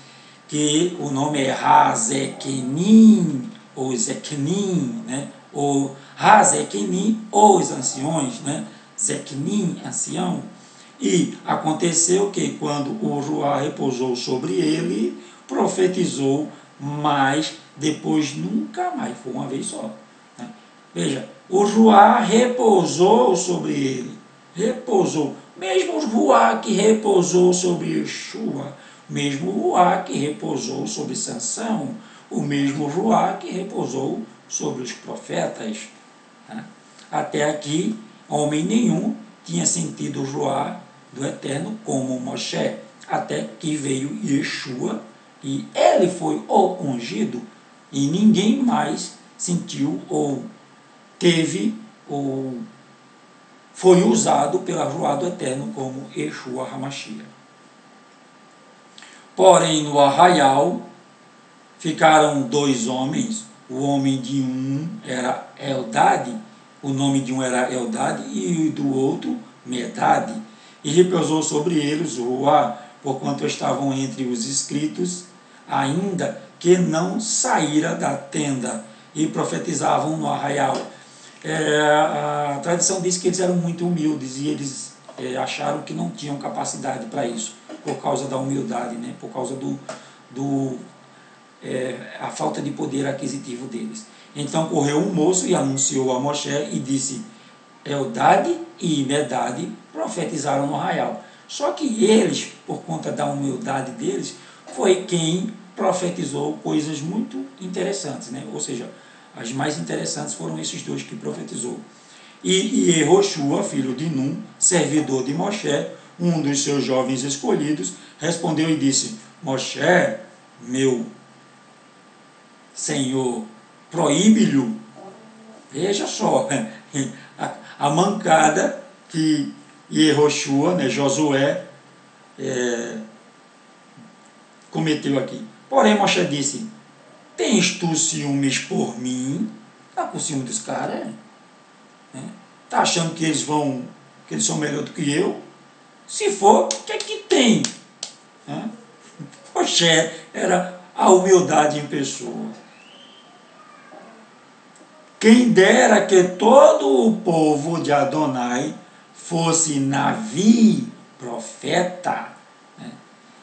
S1: que o nome é Razequenim, ou Zequenim, né? Ou Razequenim, os anciões, né? Zequenim, ancião. E aconteceu que, quando o ruá repousou sobre ele, profetizou, mas depois nunca mais, foi uma vez só. Né? Veja, o ruá repousou sobre ele, repousou, mesmo o ruá que repousou sobre Yeshua, mesmo o ruá que repousou sobre Sansão, o mesmo ruá que repousou sobre os profetas. Né? Até aqui, homem nenhum tinha sentido o ruá do Eterno como Moshe, até que veio Yeshua, e ele foi o ungido, e ninguém mais sentiu ou teve ou foi usado pela ruá do Eterno como Yeshua HaMashiach. Porém, no arraial ficaram 2 homens, o homem de um era Eldade, o nome de um era Eldade e do outro Medade, e repousou sobre eles o ruá, porquanto estavam entre os inscritos, ainda que não saíra da tenda, e profetizavam no arraial. A tradição diz que eles eram muito humildes e eles acharam que não tinham capacidade para isso, por causa da humildade, né? Por causa a falta de poder aquisitivo deles. Então correu um moço e anunciou a Moshe e disse: Eldade e Medade profetizaram no arraial. Só que eles, por conta da humildade deles, foi quem profetizou coisas muito interessantes, né? Ou seja, as mais interessantes foram esses 2 que profetizou. E Yehoshua, filho de Num, servidor de Moshe, um dos seus jovens escolhidos, respondeu e disse: Moshe, meu senhor, proíbe-lhe. Veja só, a mancada que Yehoshua, né, Josué, cometeu aqui. Porém, Moshe disse: tens tu ciúmes por mim? Está com ciúme dos caras? Está achando que eles são melhor do que eu? Se for, o que é que tem? Moshe era a humildade em pessoa. Quem dera que todo o povo de Adonai fosse Navi, profeta, né?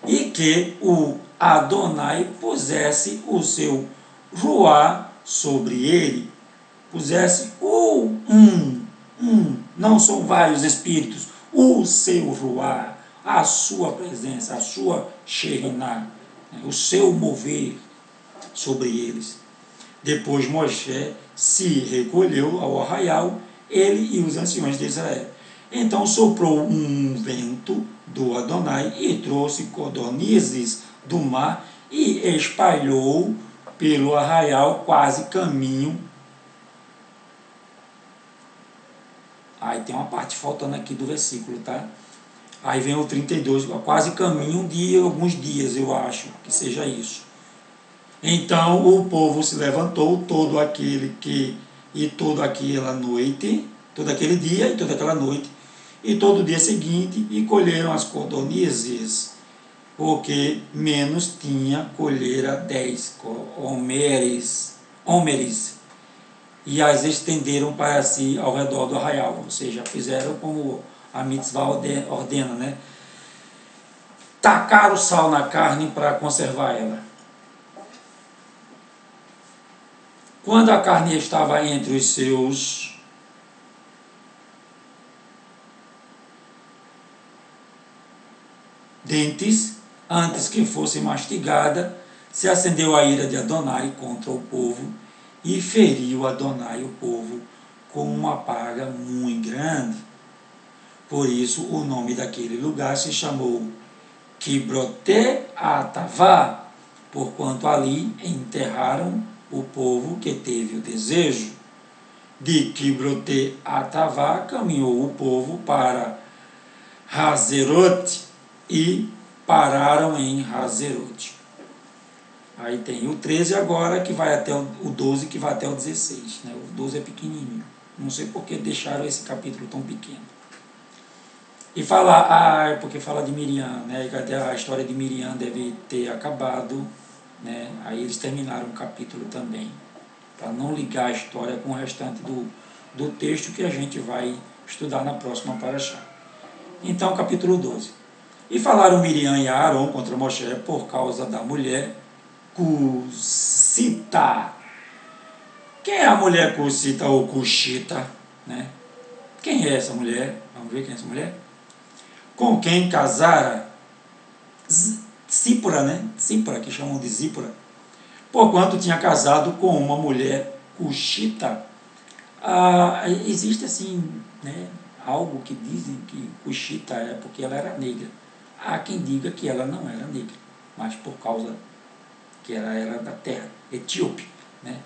S1: E que o Adonai pusesse o seu ruá sobre ele, pusesse não são vários espíritos, o seu ruá, a sua presença, a sua Shekhinah, o seu mover sobre eles. Depois Moshe se recolheu ao arraial, ele e os anciões de Israel. Então soprou um vento do Adonai e trouxe codornizes do mar e espalhou pelo arraial quase caminho. Aí tem uma parte faltando aqui do versículo, tá? Aí vem o 32, quase caminho de alguns dias, eu acho que seja isso. Então o povo se levantou, todo aquele toda aquela noite, todo aquele dia e toda aquela noite, e todo o dia seguinte, e colheram as codornizes, porque menos tinha, colhera 10 homeres, e as estenderam para si ao redor do arraial, ou seja, fizeram como a mitzvah ordena, né? Tacaram sal na carne para conservar ela. Quando a carne estava entre os seus dentes, antes que fosse mastigada, se acendeu a ira de Adonai contra o povo, e feriu Adonai o povo com uma praga muito grande. Por isso o nome daquele lugar se chamou Kibrote Atavá, porquanto ali enterraram o povo que teve o desejo. De Kibrote Atavá caminhou o povo para Hazerot e pararam em Hazerot. Aí tem o 13 agora, que vai até o 12, que vai até o 16. Né? O 12 é pequenininho. Não sei por que deixaram esse capítulo tão pequeno. E fala, porque fala de Miriam, né? A história de Miriam deve ter acabado, né? Aí eles terminaram o capítulo também, para não ligar a história com o restante do texto que a gente vai estudar na próxima paraxá. Então, capítulo 12. E falaram Miriam e Aaron contra Moshe por causa da mulher Cusita. Quem é a mulher Cusita ou Cushita? Né? Quem é essa mulher? Vamos ver quem é essa mulher? Com quem casara Zípora, né? Zípora, que chamam de Zípora, porquanto tinha casado com uma mulher Cushita. Existe assim, né, algo que dizem que Cushita é porque ela era negra. Há quem diga que ela não era negra, mas por causa que ela era da terra etíope, né?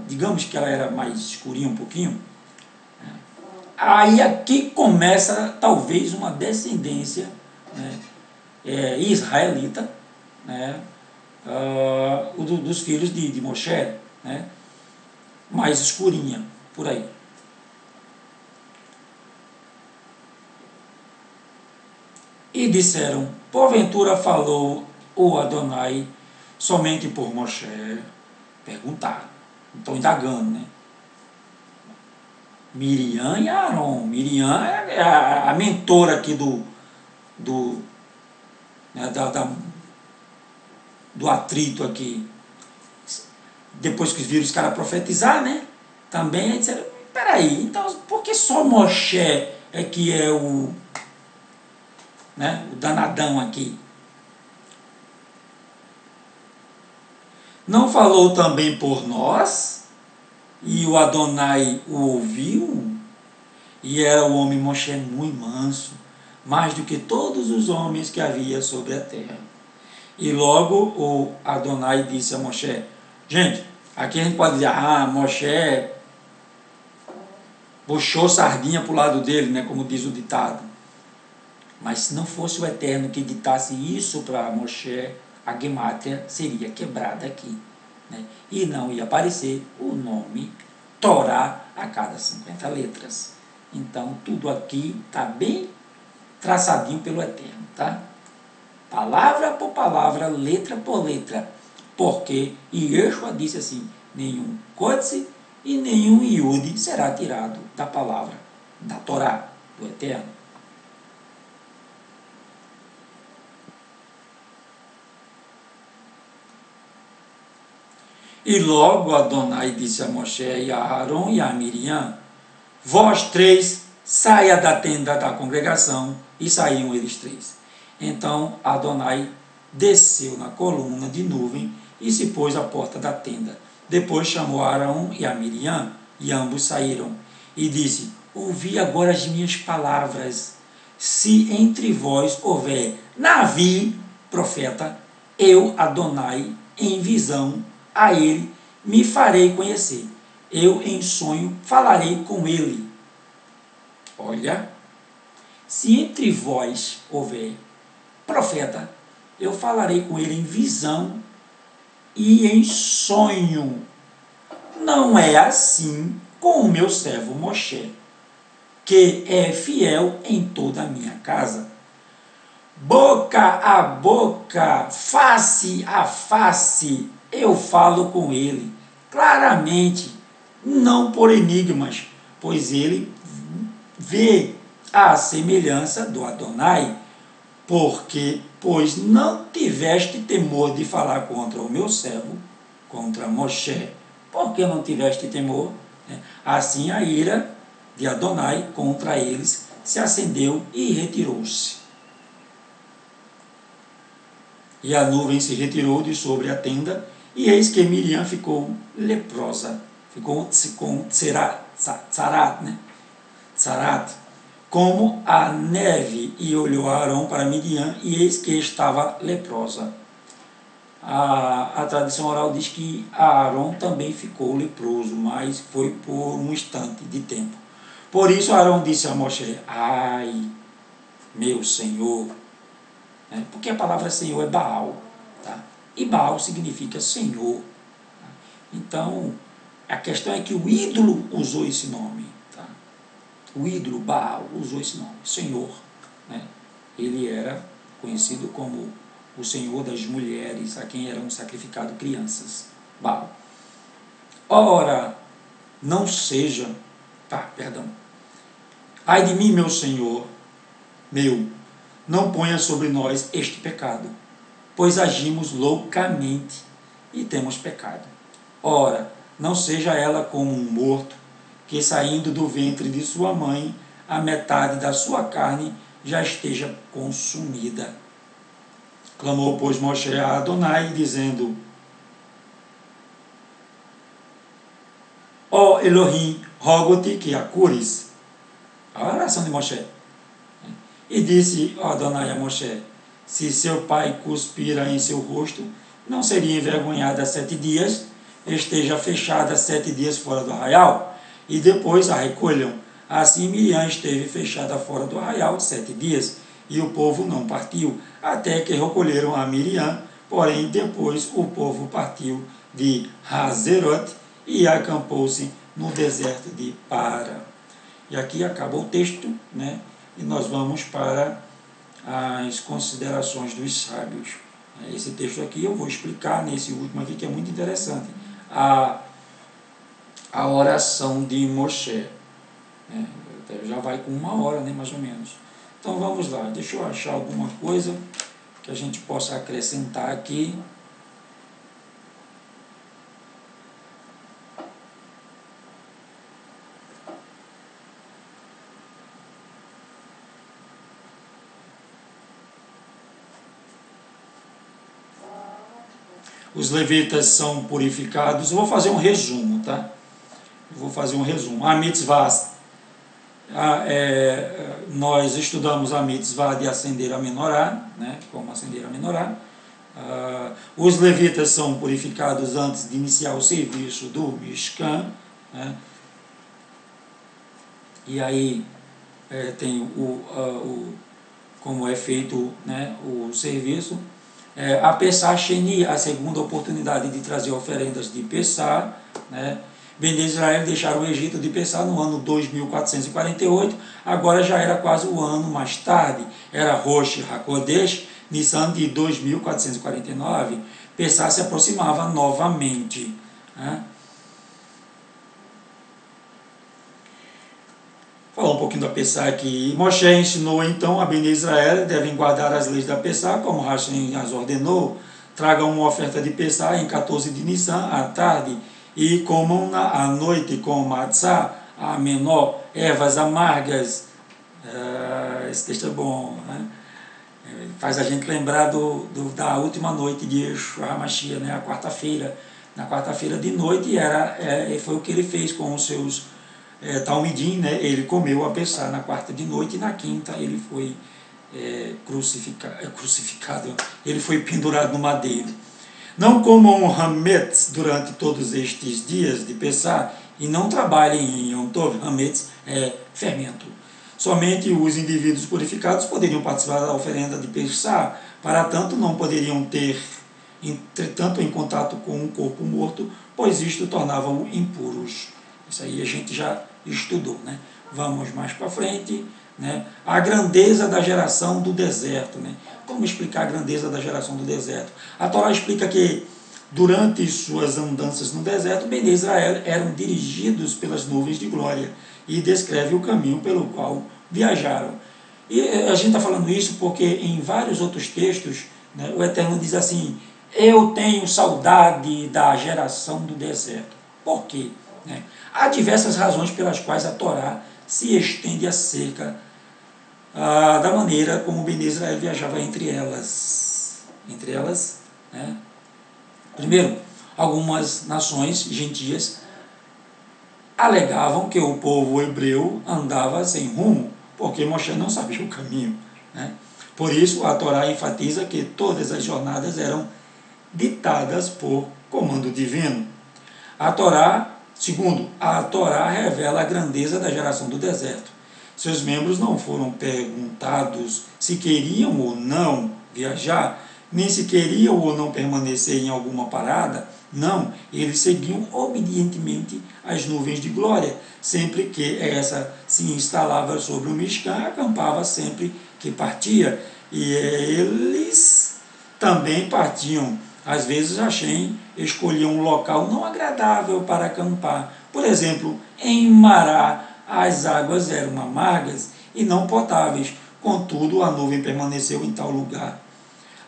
S1: Digamos que ela era mais escurinha um pouquinho. Aí aqui começa talvez uma descendência, né, israelita, né, dos filhos de Moshe, né, mais escurinha, por aí. E disseram, porventura falou o Adonai somente por Moshe? Perguntaram, estão indagando, né? Miriam e Aaron. Miriam é a mentora aqui né, do atrito aqui. Depois que viram os caras profetizar, né? Também aí disseram, peraí, então por que só Moshe é que é o danadão aqui? Não falou também por nós? E o Adonai o ouviu? E era o homem Moshe muito manso, mais do que todos os homens que havia sobre a terra. E logo o Adonai disse a Moshe, gente, aqui a gente pode dizer, Moshe puxou sardinha para o lado dele, né, como diz o ditado. Mas se não fosse o Eterno que ditasse isso para Moshe, a gemátria seria quebrada aqui. Né? E não ia aparecer o nome Torá a cada 50 letras. Então, tudo aqui está bem traçadinho pelo Eterno. Tá? Palavra por palavra, letra por letra. Porque Yeshua disse assim, nenhum Kotze e nenhum Yud será tirado da palavra, da Torá, do Eterno. E logo Adonai disse a Moshe e a Aaron e a Miriam, vós três saia da tenda da congregação, e saíam eles três. Então Adonai desceu na coluna de nuvem e se pôs à porta da tenda. Depois chamou a Arão e a Miriam, e ambos saíram. E disse, ouvi agora as minhas palavras. Se entre vós houver Navi, profeta, eu, Adonai, em visão, a ele me farei conhecer. Eu, em sonho, falarei com ele. Olha, se entre vós houver profeta, eu falarei com ele em visão e em sonho. Não é assim com o meu servo Moshe, que é fiel em toda a minha casa. Boca a boca, face a face, eu falo com ele, claramente, não por enigmas, pois ele vê a semelhança do Adonai, pois não tiveste temor de falar contra o meu servo, contra Moshe. Por que não tiveste temor? Assim a ira de Adonai contra eles se acendeu e retirou-se. E a nuvem se retirou de sobre a tenda, e eis que Miriam ficou leprosa, ficou com tsarat, né? Tsarat, como a neve, e olhou Arão para Miriam, e eis que estava leprosa. A tradição oral diz que Arão também ficou leproso, mas foi por um instante de tempo. Por isso Arão disse a Moshe, ai, meu Senhor, porque a palavra Senhor é Baal, tá? e Baal significa Senhor. Então, a questão é que o ídolo usou esse nome. Tá? O ídolo Baal usou esse nome, Senhor. Né? Ele era conhecido como o Senhor das mulheres, a quem eram sacrificadas crianças. Baal. Ora, não seja... perdão. Ai de mim, meu Senhor, não ponha sobre nós este pecado, pois agimos loucamente e temos pecado. Ora, não seja ela como um morto, que saindo do ventre de sua mãe, a metade da sua carne já esteja consumida. Clamou, pois, Moshe a Adonai, dizendo: Ó Elohim, rogo-te que a cures. A oração de Moshe. E disse Adonai a Moshe: se seu pai cuspira em seu rosto, não seria envergonhada 7 dias, esteja fechada 7 dias fora do arraial, e depois a recolham. Assim Miriam esteve fechada fora do arraial 7 dias, e o povo não partiu, até que recolheram a Miriam. Porém, depois o povo partiu de Hazerot e acampou-se no deserto de Para. E aqui acaba o texto, né? E nós vamos para as considerações dos sábios. Esse texto aqui eu vou explicar nesse último aqui, que é muito interessante. A oração de Moshe. Já vai com 1 hora, né, mais ou menos. Então vamos lá, deixa eu achar alguma coisa que a gente possa acrescentar aqui. Os levitas são purificados. Eu vou fazer um resumo, tá? A mitzvah, nós estudamos a mitzvah de acender a menorá, né? Como acender a menorá. Os levitas são purificados antes de iniciar o serviço do Mishkan, né? E aí tem como é feito, né, o serviço. A Pessah Sheni, a segunda oportunidade de trazer oferendas de Pessah, né? Bnei Israel deixaram o Egito de Pessah no ano 2448, agora já era quase o ano mais tarde, era Rosh HaKodesh, Nissan de 2449, Pessah se aproximava novamente. Né? Falar um pouquinho da Pessah aqui. Moshe ensinou então a Bnei Israel, devem guardar as leis da Pessah, como Hashem as ordenou. Tragam uma oferta de Pessah em 14 de Nissan à tarde e comam à noite com matzah, a menor, ervas amargas. Esse texto é bom, né? Faz a gente lembrar da última noite de Yeshua HaMashiach, né? A quarta-feira. Na quarta-feira de noite foi o que ele fez com os seus Talmidim, né? Ele comeu a Pessah na quarta de noite e na quinta ele foi crucificado, ele foi pendurado no madeiro. Não comam hametz durante todos estes dias de Pessah e não trabalhem em Yom Tov. Hametz é fermento. Somente os indivíduos purificados poderiam participar da oferenda de Pessah, para tanto não poderiam ter, entretanto, em contato com um corpo morto, pois isto tornava-o impuros. Isso aí a gente já estudou, né? Vamos mais para frente, né? A grandeza da geração do deserto, né? Como explicar a grandeza da geração do deserto? A Torá explica que durante suas andanças no deserto, Bnei Israel eram dirigidos pelas nuvens de glória e descreve o caminho pelo qual viajaram. E a gente está falando isso porque em vários outros textos, né, o Eterno diz assim: eu tenho saudade da geração do deserto. Por quê? Né? Há diversas razões pelas quais a Torá se estende acerca da maneira como Bnei Israel viajava entre elas. Né? Primeiro, algumas nações gentias alegavam que o povo hebreu andava sem rumo, porque Moshe não sabia o caminho. Né? Por isso, a Torá enfatiza que todas as jornadas eram ditadas por comando divino. Segundo, a Torá revela a grandeza da geração do deserto. Seus membros não foram perguntados se queriam ou não viajar, nem se queriam ou não permanecer em alguma parada, não, eles seguiam obedientemente as nuvens de glória. Sempre que essa se instalava sobre o Mishkan, acampava sempre que partia. E eles também partiam. Às vezes Hashem escolhia um local não agradável para acampar. Por exemplo, em Mará, as águas eram amargas e não potáveis. Contudo, a nuvem permaneceu em tal lugar.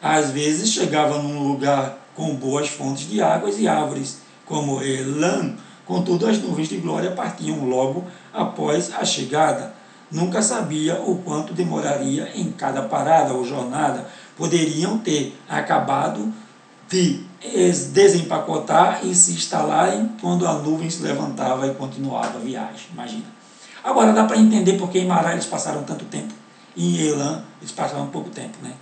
S1: Às vezes chegava num lugar com boas fontes de águas e árvores, como Elam. Contudo, as nuvens de glória partiam logo após a chegada. Nunca sabia o quanto demoraria em cada parada ou jornada. Poderiam ter acabado de desempacotar e se instalarem quando a nuvem se levantava e continuava a viagem. Imagina. Agora dá para entender porque em Mará eles passaram tanto tempo e em Elam eles passaram pouco tempo, né?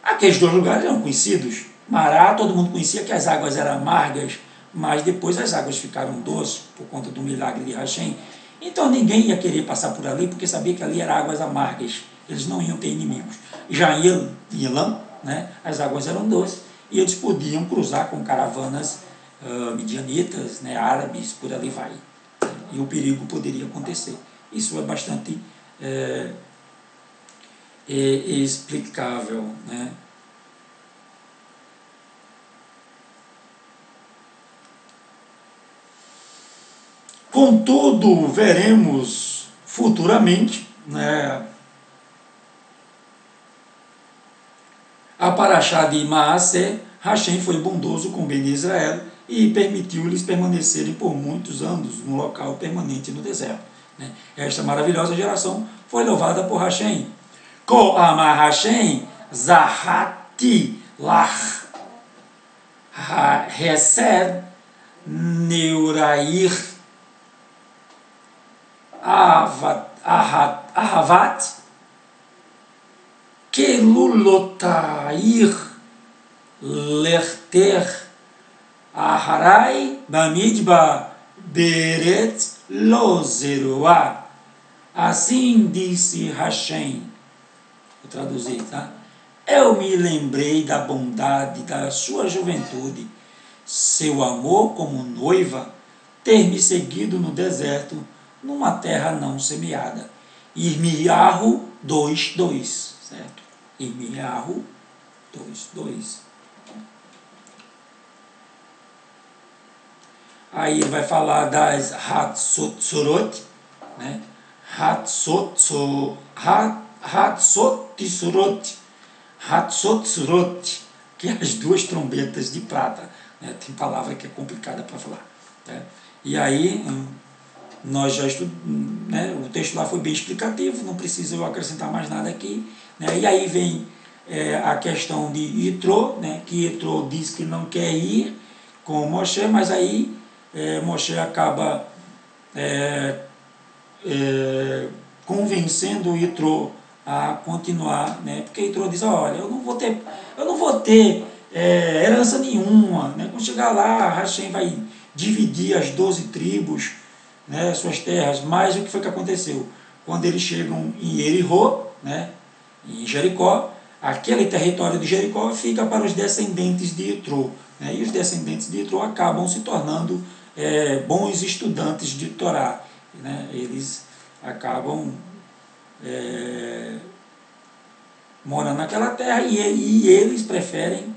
S1: Aqueles dois lugares eram conhecidos. Mará, todo mundo conhecia que as águas eram amargas, mas depois as águas ficaram doces por conta do milagre de Hashem. Então ninguém ia querer passar por ali porque sabia que ali eram águas amargas. Eles não iam ter inimigos. Já em Elam, né, as águas eram doces e eles podiam cruzar com caravanas midianitas, né, árabes, por ali vai. E o perigo poderia acontecer. Isso é bastante explicável, né? Contudo, veremos futuramente, né, a Parashá de Maaseh, Hashem foi bondoso com Beni Israel e permitiu-lhes permanecerem por muitos anos num local permanente no deserto. Né? Esta maravilhosa geração foi louvada por Hashem. Ko amar Hashem zahati lach hesed neurair ahavat kelulotair lerter aharai bamidba beret lozeroa. Assim disse Hashem. Vou traduzir, tá? Eu me lembrei da bondade da sua juventude, seu amor como noiva, ter me seguido no deserto, numa terra não semeada. Irmiarro 2:2, certo? Irmiarro 2:2. Aí ele vai falar das Hatzotsorot, né? Hatzotsorot, que é as duas trombetas de prata. Né? Tem palavra que é complicada para falar. Né? E aí, nós já estudamos, né? O texto lá foi bem explicativo, não precisa eu acrescentar mais nada aqui. Né? E aí vem a questão de Yitro, né? Que Yitro diz que não quer ir com Moshe, mas aí Moshe acaba convencendo o Yitro a continuar, né? Porque Yitro diz, olha, eu não vou ter herança nenhuma, né? Quando chegar lá, Hashem vai dividir as 12 tribos, né, suas terras, mas o que foi que aconteceu? Quando eles chegam em Jericó, né, em Jericó, aquele território de Jericó fica para os descendentes de Yitro, né, e os descendentes de Yitro acabam se tornando bons estudantes de Torá, né, eles acabam morando naquela terra e eles preferem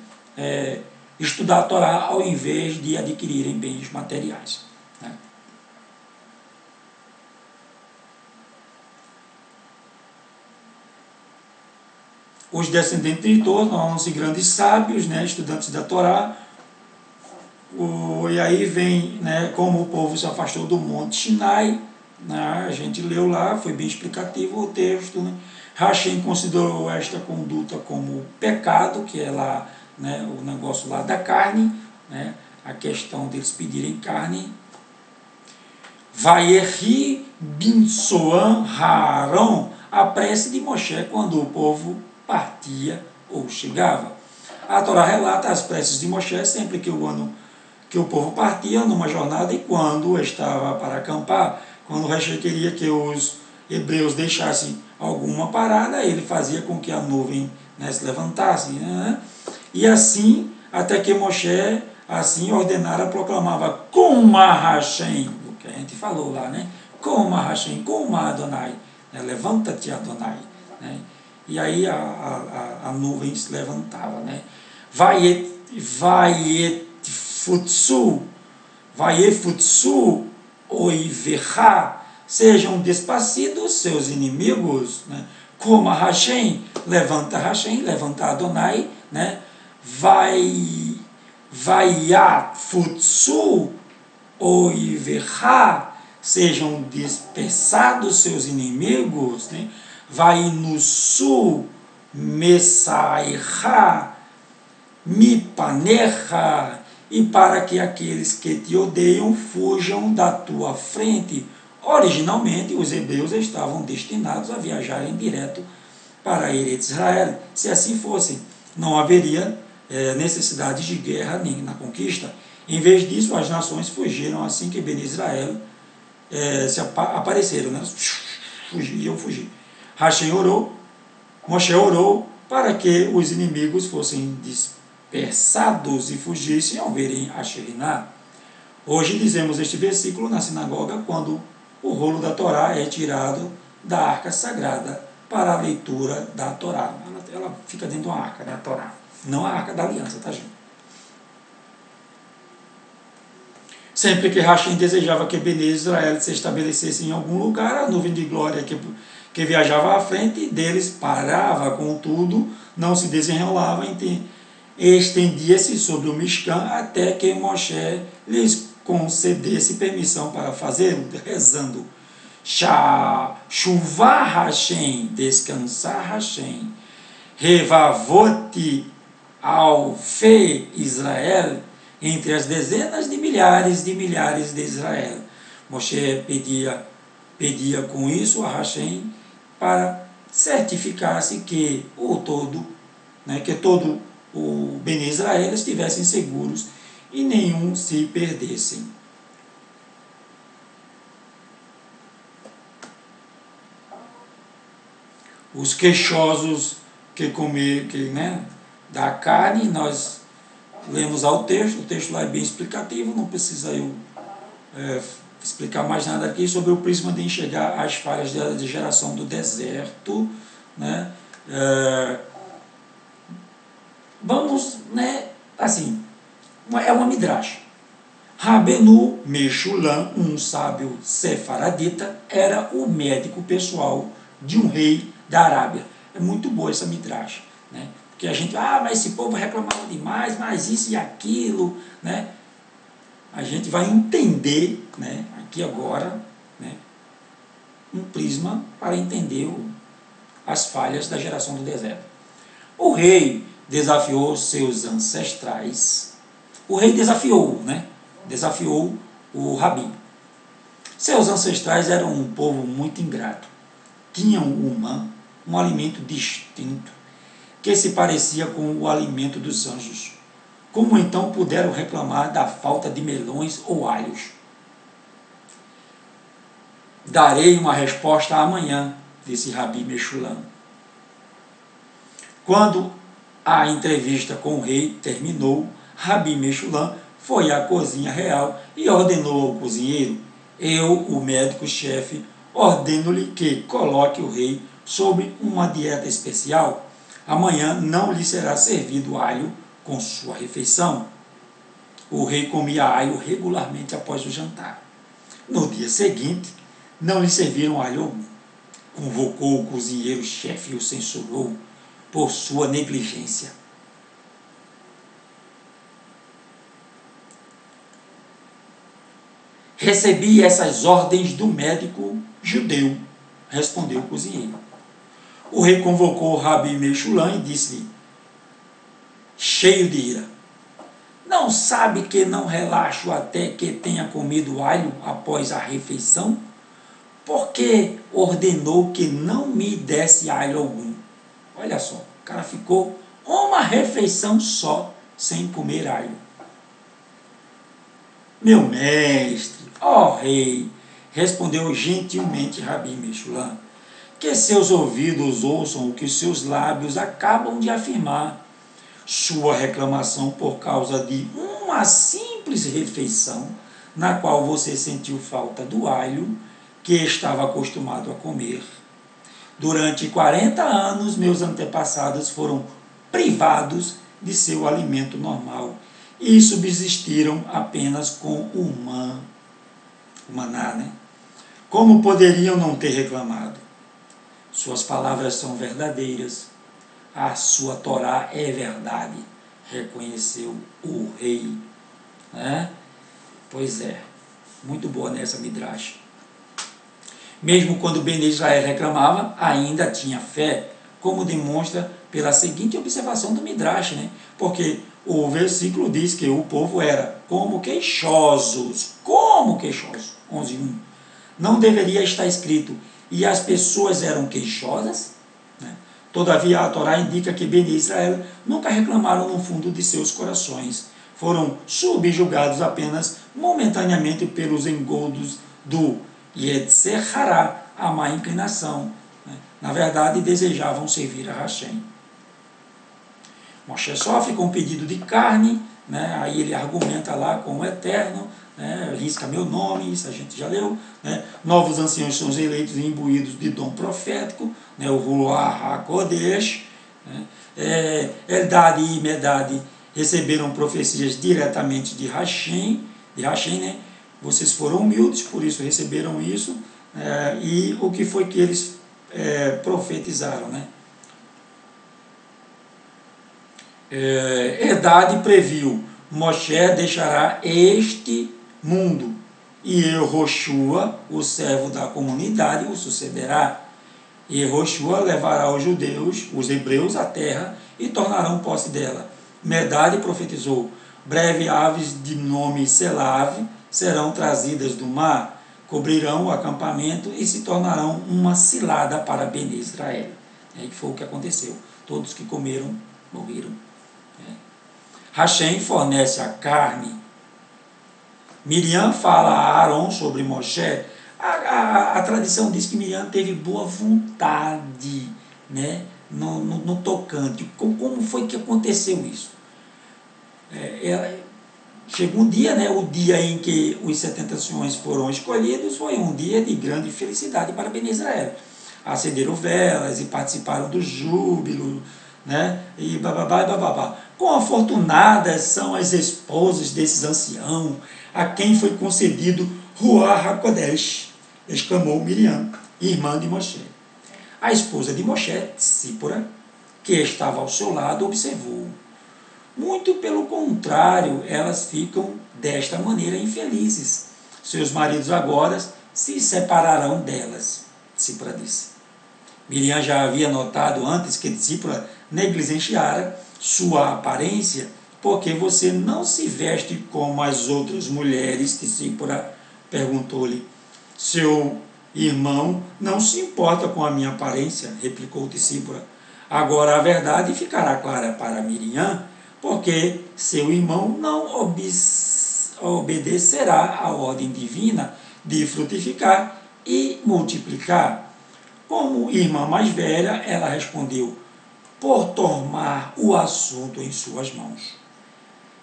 S1: estudar a Torá ao invés de adquirirem bens materiais. Né. Os descendentes de Yitro tornam-se grandes sábios, né, estudantes da Torá. E aí vem, né, como o povo se afastou do Monte Sinai, né, a gente leu lá, foi bem explicativo o texto. Né. Hashem considerou esta conduta como pecado, que é lá, né, o negócio lá da carne, né, a questão deles pedirem carne. Vaierri bin Soan Haaron, a prece de Moshe quando o povo partia ou chegava. A Torá relata as preces de Moshe sempre que o povo partia numa jornada e quando estava para acampar. Quando o Hashem queria que os hebreus deixassem alguma parada, ele fazia com que a nuvem né, se levantasse, né? E assim, até que Moshe assim ordenara, proclamava Kuma Hashem, o que a gente falou lá, né? Kuma Hashem, Kuma Adonai, né? Levanta-te Adonai, né? E aí a nuvem se levantava, né? Vaiefutsu, oiverá, sejam despacidos seus inimigos, né? Como Hashem, levanta Adonai, né? Vaiafutsu, oiverá, sejam dispersados seus inimigos, né? Vainusu, Messaiha, Mipanecha, e para que aqueles que te odeiam fujam da tua frente. Originalmente, os hebreus estavam destinados a viajarem direto para Eretz Israel. Se assim fosse, não haveria necessidade de guerra nem na conquista. Em vez disso, as nações fugiram assim que Bene Israel apareceram, né? Iam fugir. Moshe orou para que os inimigos fossem dispersados e fugissem ao verem a Shekhinah. Hoje dizemos este versículo na sinagoga quando o rolo da Torá é tirado da arca sagrada para a leitura da Torá. Ela fica dentro de uma arca, né, a Torá. Não a arca da aliança, tá, gente? Sempre que Hashem desejava que Bene Israel se estabelecesse em algum lugar, a nuvem de glória que viajava à frente deles parava, contudo, não se desenrolava, estendia-se sobre o Mishkan até que Moshe lhes concedesse permissão para fazê-lo, rezando Shuvah Hashem, descansar Hashem, Revavoti Alfe Israel, entre as dezenas de milhares de Israel. Moshe pedia com isso a Hashem para certificar-se que todo o Bene Israel estivessem seguros e nenhum se perdessem. Os queixosos que da carne, nós lemos ao texto, o texto lá é bem explicativo, não precisa eu explicar mais nada aqui sobre o prisma de enxergar as falhas da geração do deserto, né? Vamos, assim, é uma midrash. Rabenu Meshulam, um sábio sefaradita, era o médico pessoal de um rei da Arábia. É muito boa essa midrash, né? Porque a gente, mas esse povo reclamava demais, mas isso e aquilo, né? A gente vai entender, né, aqui agora, né, um prisma para entender as falhas da geração do deserto. O rei desafiou seus ancestrais. O rei desafiou o Rabi. Seus ancestrais eram um povo muito ingrato. Tinham um alimento distinto, que se parecia com o alimento dos anjos. Como então puderam reclamar da falta de melões ou alhos? Darei uma resposta amanhã, disse Rabi Meshulam. Quando a entrevista com o rei terminou, Rabi Meshulam foi à cozinha real e ordenou ao cozinheiro: eu, o médico-chefe, ordeno-lhe que coloque o rei sobre uma dieta especial. Amanhã não lhe será servido alho com sua refeição. O rei comia alho regularmente após o jantar. No dia seguinte, não lhe serviram alho algum. Convocou o cozinheiro-chefe e o censurou por sua negligência. Recebi essas ordens do médico judeu, respondeu o cozinheiro. O rei convocou Rabi Meshulam e disse-lhe, cheio de ira: não sabe que não relaxo até que tenha comido alho após a refeição? Porque ordenou que não me desse alho algum. Olha só, o cara ficou uma refeição só sem comer alho. Meu mestre, ó rei, respondeu gentilmente Rabi Meshulam, que seus ouvidos ouçam o que seus lábios acabam de afirmar. Sua reclamação por causa de uma simples refeição, na qual você sentiu falta do alho que estava acostumado a comer. Durante 40 anos, meus antepassados foram privados de seu alimento normal e subsistiram apenas com o maná, né? Como poderiam não ter reclamado? Suas palavras são verdadeiras. A sua Torá é verdade, reconheceu o rei. Né? Pois é, muito boa nessa Midrash. Mesmo quando Ben Israel reclamava, ainda tinha fé, como demonstra pela seguinte observação do Midrash, né? Porque o versículo diz que o povo era como queixosos, 11:1. Não deveria estar escrito, e as pessoas eram queixosas? Né? Todavia, a Torá indica que Ben Israel nunca reclamaram no fundo de seus corações. Foram subjugados apenas momentaneamente pelos engodos do Yetzer Hará, a má inclinação. Né? Na verdade, desejavam servir a Hashem. Moshe sofre com o pedido de carne, né? Aí ele argumenta lá com o Eterno, né? Risca meu nome, isso a gente já leu. Né? Novos anciãos são os eleitos e imbuídos de dom profético, né? O Ruach HaKodesh. Né? Eldad e Medad receberam profecias diretamente de Hashem, né? Vocês foram humildes, por isso receberam isso. E o que foi que eles profetizaram, né? Eldad previu: Moshe deixará este mundo e Yehoshua, o servo da comunidade, o sucederá. Yehoshua levará os judeus, os hebreus, à terra e tornarão posse dela. Medad profetizou: breve aves de nome Selav serão trazidas do mar, cobrirão o acampamento e se tornarão uma cilada para Ben Israel. Que foi o que aconteceu. Todos que comeram morreram. Hashem fornece a carne. Miriam fala a Aaron sobre Moshe. A tradição diz que Miriam teve boa vontade, né, no tocante. Como foi que aconteceu isso? Chegou um dia, né, o dia em que os 70 anciões foram escolhidos, foi um dia de grande felicidade para Ben Israel. Acenderam velas e participaram do júbilo, né, e bababá e bababá. Quão afortunadas são as esposas desses anciãos, a quem foi concedido Ruach HaKodesh, exclamou Miriam, irmã de Moshe. A esposa de Moshe, Tsípora, que estava ao seu lado, observou: muito pelo contrário, elas ficam desta maneira infelizes. Seus maridos agora se separarão delas, Tsípora disse. Miriam já havia notado antes que Tsípora negligenciara sua aparência. Porque você não se veste como as outras mulheres? Tsípora perguntou-lhe. Seu irmão não se importa com a minha aparência, replicou Tsípora. Agora a verdade ficará clara para Miriam, porque seu irmão não obedecerá à ordem divina de frutificar e multiplicar. Como irmã mais velha, ela respondeu: por tomar o assunto em suas mãos.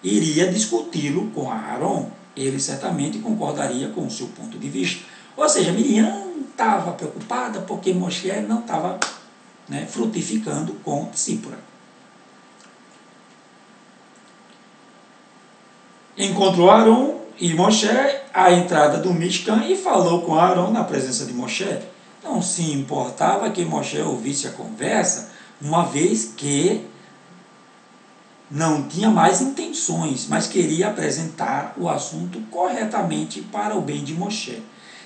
S1: Iria discuti-lo com Aaron, ele certamente concordaria com o seu ponto de vista. Ou seja, Miriam estava preocupada porque Moshe não estava, né, frutificando com Tsípora. Encontrou Aaron e Moshe à entrada do Mishkan e falou com Aaron na presença de Moshe. Não se importava que Moshe ouvisse a conversa, uma vez que não tinha mais intenções, mas queria apresentar o assunto corretamente para o bem de Moshe.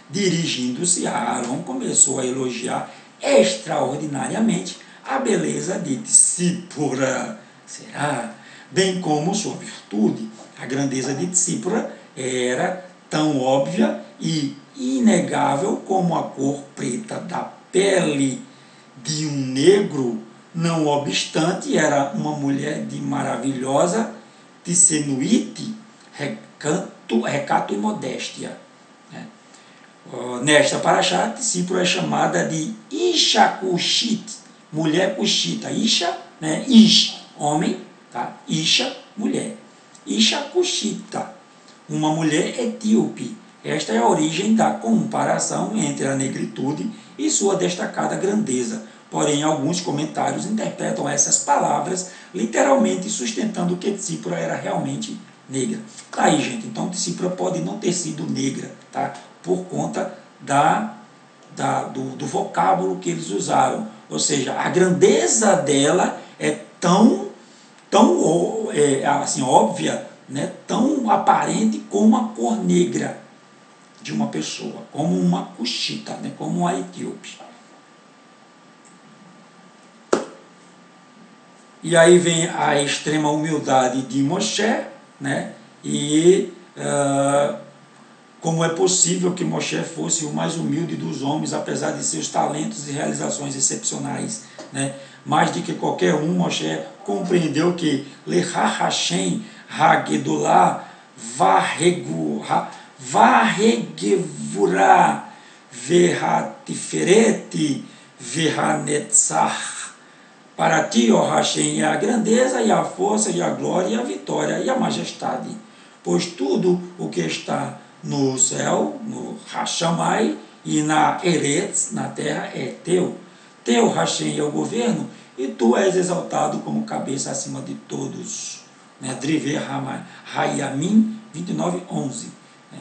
S1: Dirigindo-se a Aaron, começou a elogiar extraordinariamente a beleza de Tsípora, bem como sua virtude. A grandeza de Tsípora era tão óbvia e inegável como a cor preta da pele de um negro. Não obstante, era uma mulher de maravilhosa tissenuite, recato e modéstia. Né? Nesta paraxá, Tsipora é chamada de Isha Cushit, mulher cushita. Isha, né? Ish, homem, tá? Isha, mulher. Isha Cushita, uma mulher etíope. Esta é a origem da comparação entre a negritude e sua destacada grandeza. Porém, alguns comentários interpretam essas palavras literalmente, sustentando que Tsipora era realmente negra. Tá aí, gente. Então, Tsipora pode não ter sido negra, tá? Por conta do vocábulo que eles usaram. Ou seja, a grandeza dela é tão assim, óbvia, né? Tão aparente como a cor negra de uma pessoa, como uma cuxita, né? Como uma etíope. E aí vem a extrema humildade de Moshe, né? E como é possível que Moshe fosse o mais humilde dos homens, apesar de seus talentos e realizações excepcionais, né? Mais do que qualquer um, Moshe compreendeu que Lecha Hashem Hagedolá Varregevurá Verhatiferet Verhanetzach. Para ti, ó Hashem, é a grandeza e a força e a glória e a vitória e a majestade, pois tudo o que está no céu, no Hashamai, e na Eretz, na terra, é teu. Teu, Hashem, é o governo, e tu és exaltado como cabeça acima de todos. Né? Driver Hayamim 29:11. Né?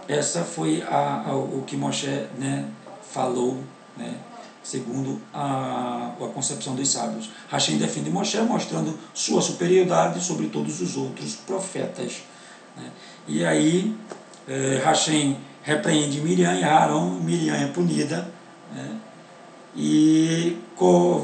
S1: Essa foi o que Moshe, né, falou, né, segundo a concepção dos sábios. Hashem defende Moshe, mostrando sua superioridade sobre todos os outros profetas. Né? E aí, Hashem repreende Miriam e Arão, Miriam é punida. Né? E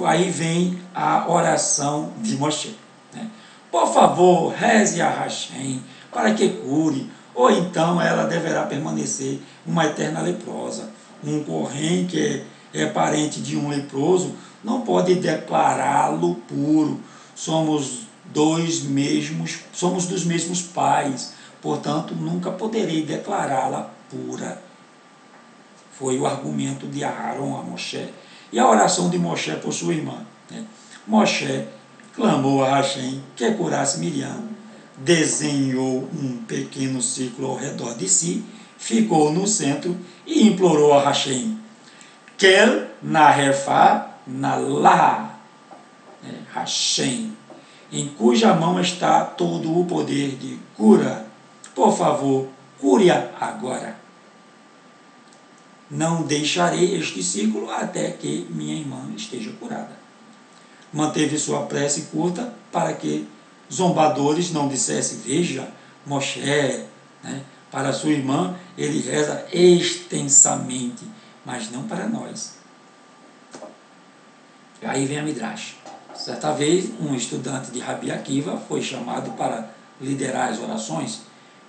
S1: aí vem a oração de Moshe. Né? Por favor, reze a Hashem para que cure, ou então ela deverá permanecer uma eterna leprosa. Um Kohen que é parente de um leproso não pode declará-lo puro. Somos dos mesmos pais, portanto nunca poderei declará-la pura. Foi o argumento de Aaron a Moshe. E a oração de Moshe por sua irmã. Né? Moshe clamou a Hashem que curasse Miriam, desenhou um pequeno círculo ao redor de si, ficou no centro e implorou a Hashem, Kel Nahefa Nalah, Hashem, em cuja mão está todo o poder de cura. Por favor, cure-a agora. Não deixarei este ciclo até que minha irmã esteja curada. Manteve sua prece curta para que zombadores não dissessem, veja, Moshe, né? Para sua irmã, ele reza extensamente, mas não para nós. Aí vem a Midrash. Certa vez, um estudante de Rabi Akiva foi chamado para liderar as orações,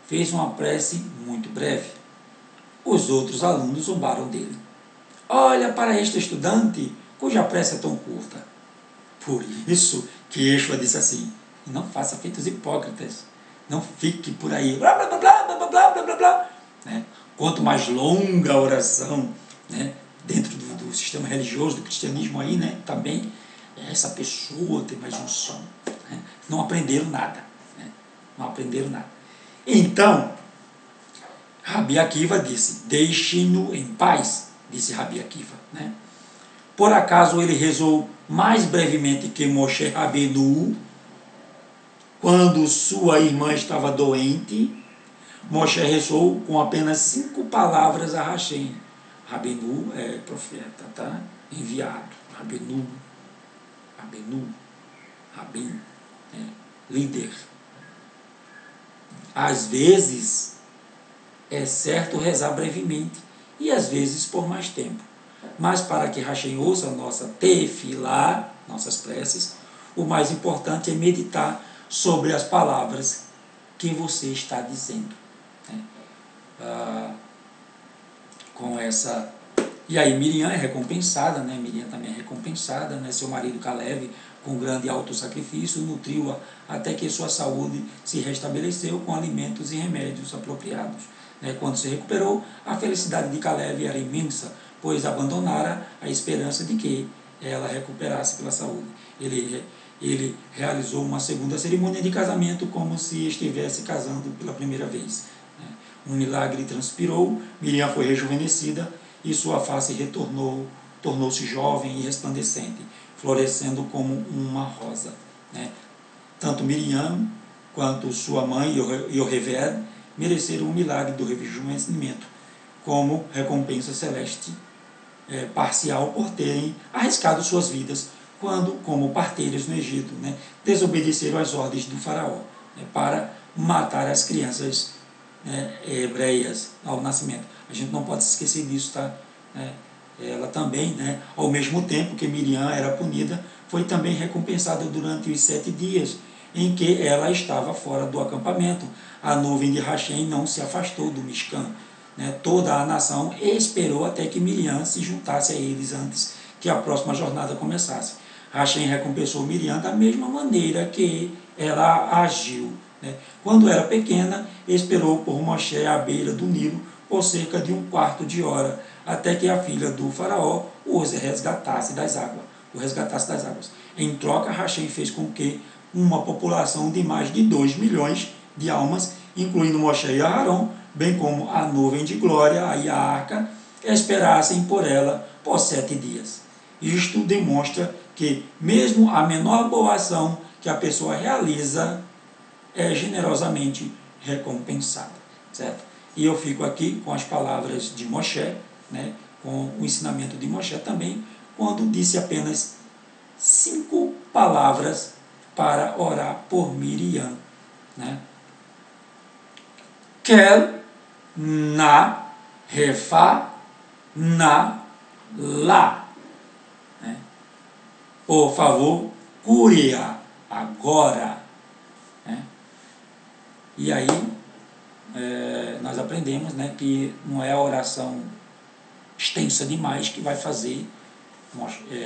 S1: fez uma prece muito breve. Os outros alunos zombaram dele. Olha para este estudante, cuja prece é tão curta. Por isso que Yeshua disse assim, não faça feitos hipócritas, não fique por aí, blá, blá, blá, blá, blá, blá, blá, blá, blá. Né? Quanto mais longa a oração, né, dentro do sistema religioso, do cristianismo aí, né, também, essa pessoa tem mais unção. Né? Não aprenderam nada. Né? Não aprenderam nada. Então, Rabi Akiva disse, deixe-no em paz, disse Rabi Akiva. Né? Por acaso ele rezou mais brevemente que Moshe Rabbeinu, quando sua irmã estava doente? Moshe rezou com apenas 5 palavras a Hashem. Rabbeinu é profeta, tá? Enviado. Rabbeinu, Rabin, líder. Às vezes é certo rezar brevemente e às vezes por mais tempo. Mas para que Hashem ouça a nossa tefilá, nossas preces, o mais importante é meditar sobre as palavras que você está dizendo. Né? Com essa... E aí Miriam é recompensada, né? Miriam também é recompensada, né? Seu marido Caleb Com grande autossacrifício, nutriu-a até que sua saúde se restabeleceu com alimentos e remédios apropriados. Quando se recuperou, a felicidade de Caleb era imensa, pois abandonara a esperança de que ela recuperasse pela saúde. Ele realizou uma segunda cerimônia de casamento como se estivesse casando pela primeira vez. Um milagre transpirou, Miriam foi rejuvenescida e sua face tornou-se jovem e resplandecente, florescendo como uma rosa. Tanto Miriam quanto sua mãe, Yoheved, mereceram um milagre do rejuvenescimento, como recompensa celeste parcial por terem arriscado suas vidas quando, como parteiras no Egito, desobedeceram às ordens do faraó para matar as crianças hebreias ao nascimento. A gente não pode se esquecer disso, tá? Ela também, ao mesmo tempo que Miriam era punida, foi também recompensada durante os 7 dias em que ela estava fora do acampamento. A nuvem de Hashem não se afastou do Mishkan. Toda a nação esperou até que Miriam se juntasse a eles antes que a próxima jornada começasse. Hashem recompensou Miriam da mesma maneira que ela agiu. Quando era pequena, esperou por Moshe à beira do Nilo por cerca de 1/4 de hora, até que a filha do faraó o resgatasse das águas. Em troca, Hashem fez com que uma população de mais de 2 milhões de almas, incluindo Moshe e Aharon, bem como a nuvem de glória e a arca, esperassem por ela por 7 dias. Isto demonstra que mesmo a menor boa ação que a pessoa realiza é generosamente recompensada, certo? E eu fico aqui com as palavras de Moshe, com o ensinamento de Moshe também, quando disse apenas 5 palavras para orar por Miriam. Kel, na, refa, na, lá. Por favor, cure-a agora. E aí, nós aprendemos que não é a oração extensa demais que vai fazer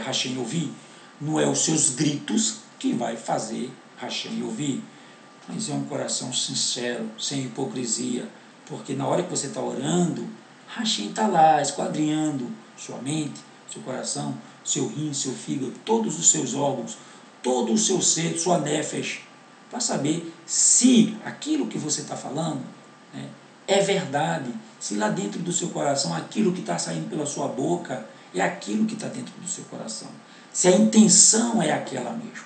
S1: Hashem ouvir. Não é os seus gritos que vai fazer Hashem ouvir. Mas é um coração sincero, sem hipocrisia. Porque na hora que você está orando, Hashem está lá, esquadrinhando sua mente, seu coração, seu rim, seu fígado, todos os seus órgãos, todo o seu ser, sua nefesh, para saber se aquilo que você está falando é verdade, se lá dentro do seu coração aquilo que está saindo pela sua boca é aquilo que está dentro do seu coração, se a intenção é aquela mesmo.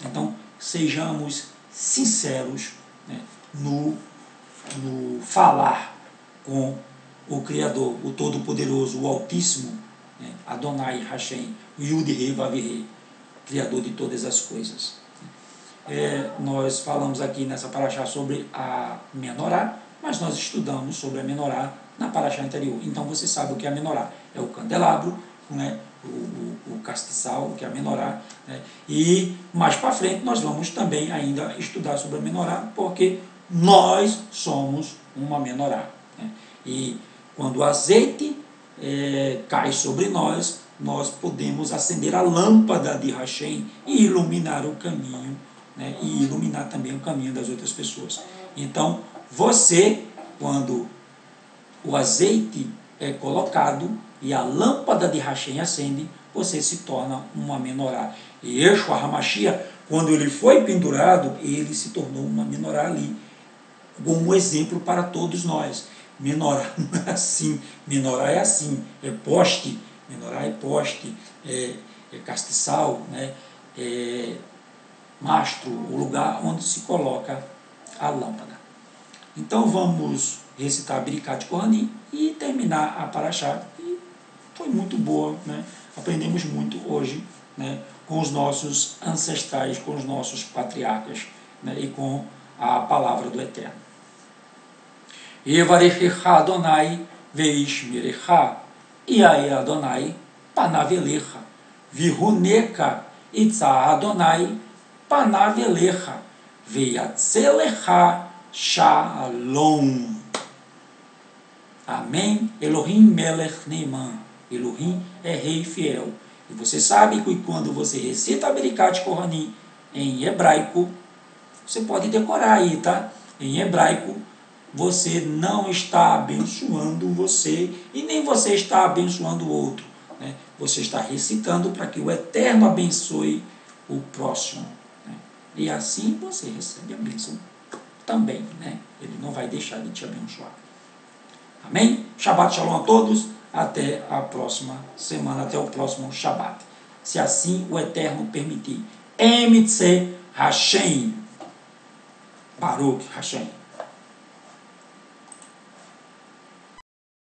S1: Então, sejamos sinceros no falar com o Criador, o Todo-Poderoso, o Altíssimo, Adonai Hashem, o Yud-Heh Vav-Heh, Criador de todas as coisas. Nós falamos aqui nessa paraxá sobre a menorá, mas nós estudamos sobre a menorá na paraxá anterior. Então você sabe o que é a menorá. É o candelabro, o castiçal, que é a menorá. E mais para frente nós vamos também ainda estudar sobre a menorá, porque nós somos uma menorá. E quando o azeite cai sobre nós, nós podemos acender a lâmpada de Hashem e iluminar o caminho, e iluminar também o caminho das outras pessoas. Então, você, quando o azeite é colocado e a lâmpada de Hashem acende, você se torna uma menorá. E Yeshua HaMashiach, quando ele foi pendurado, ele se tornou uma menorá ali, como um exemplo para todos nós. Menorá não é assim, menorá é assim, é poste, menorá é poste, é castiçal, é mastro, o lugar onde se coloca a lâmpada. Então vamos recitar Birkat Kohanim e terminar a paraxá. E foi muito boa, aprendemos muito hoje com os nossos ancestrais, com os nossos patriarcas e com a palavra do Eterno. Yevarechecha Adonai veishmerecha, Iae Adonai panavelecha, vihuneka itza Adonai panavelecha, veyatzelecha shalom. Amém. Elohim melech neiman. Elohim é rei fiel. E você sabe que quando você recita Birkat Kohanim em hebraico, você pode decorar aí, tá? Em hebraico, você não está abençoando você e nem você está abençoando o outro, né? Você está recitando para que o Eterno abençoe o próximo, né? E assim você recebe a bênção também, né? Ele não vai deixar de te abençoar. Amém? Shabbat Shalom a todos. Até a próxima semana, até o próximo Shabbat. Se assim o Eterno permitir. Emitze Hashem. Baruch Hashem.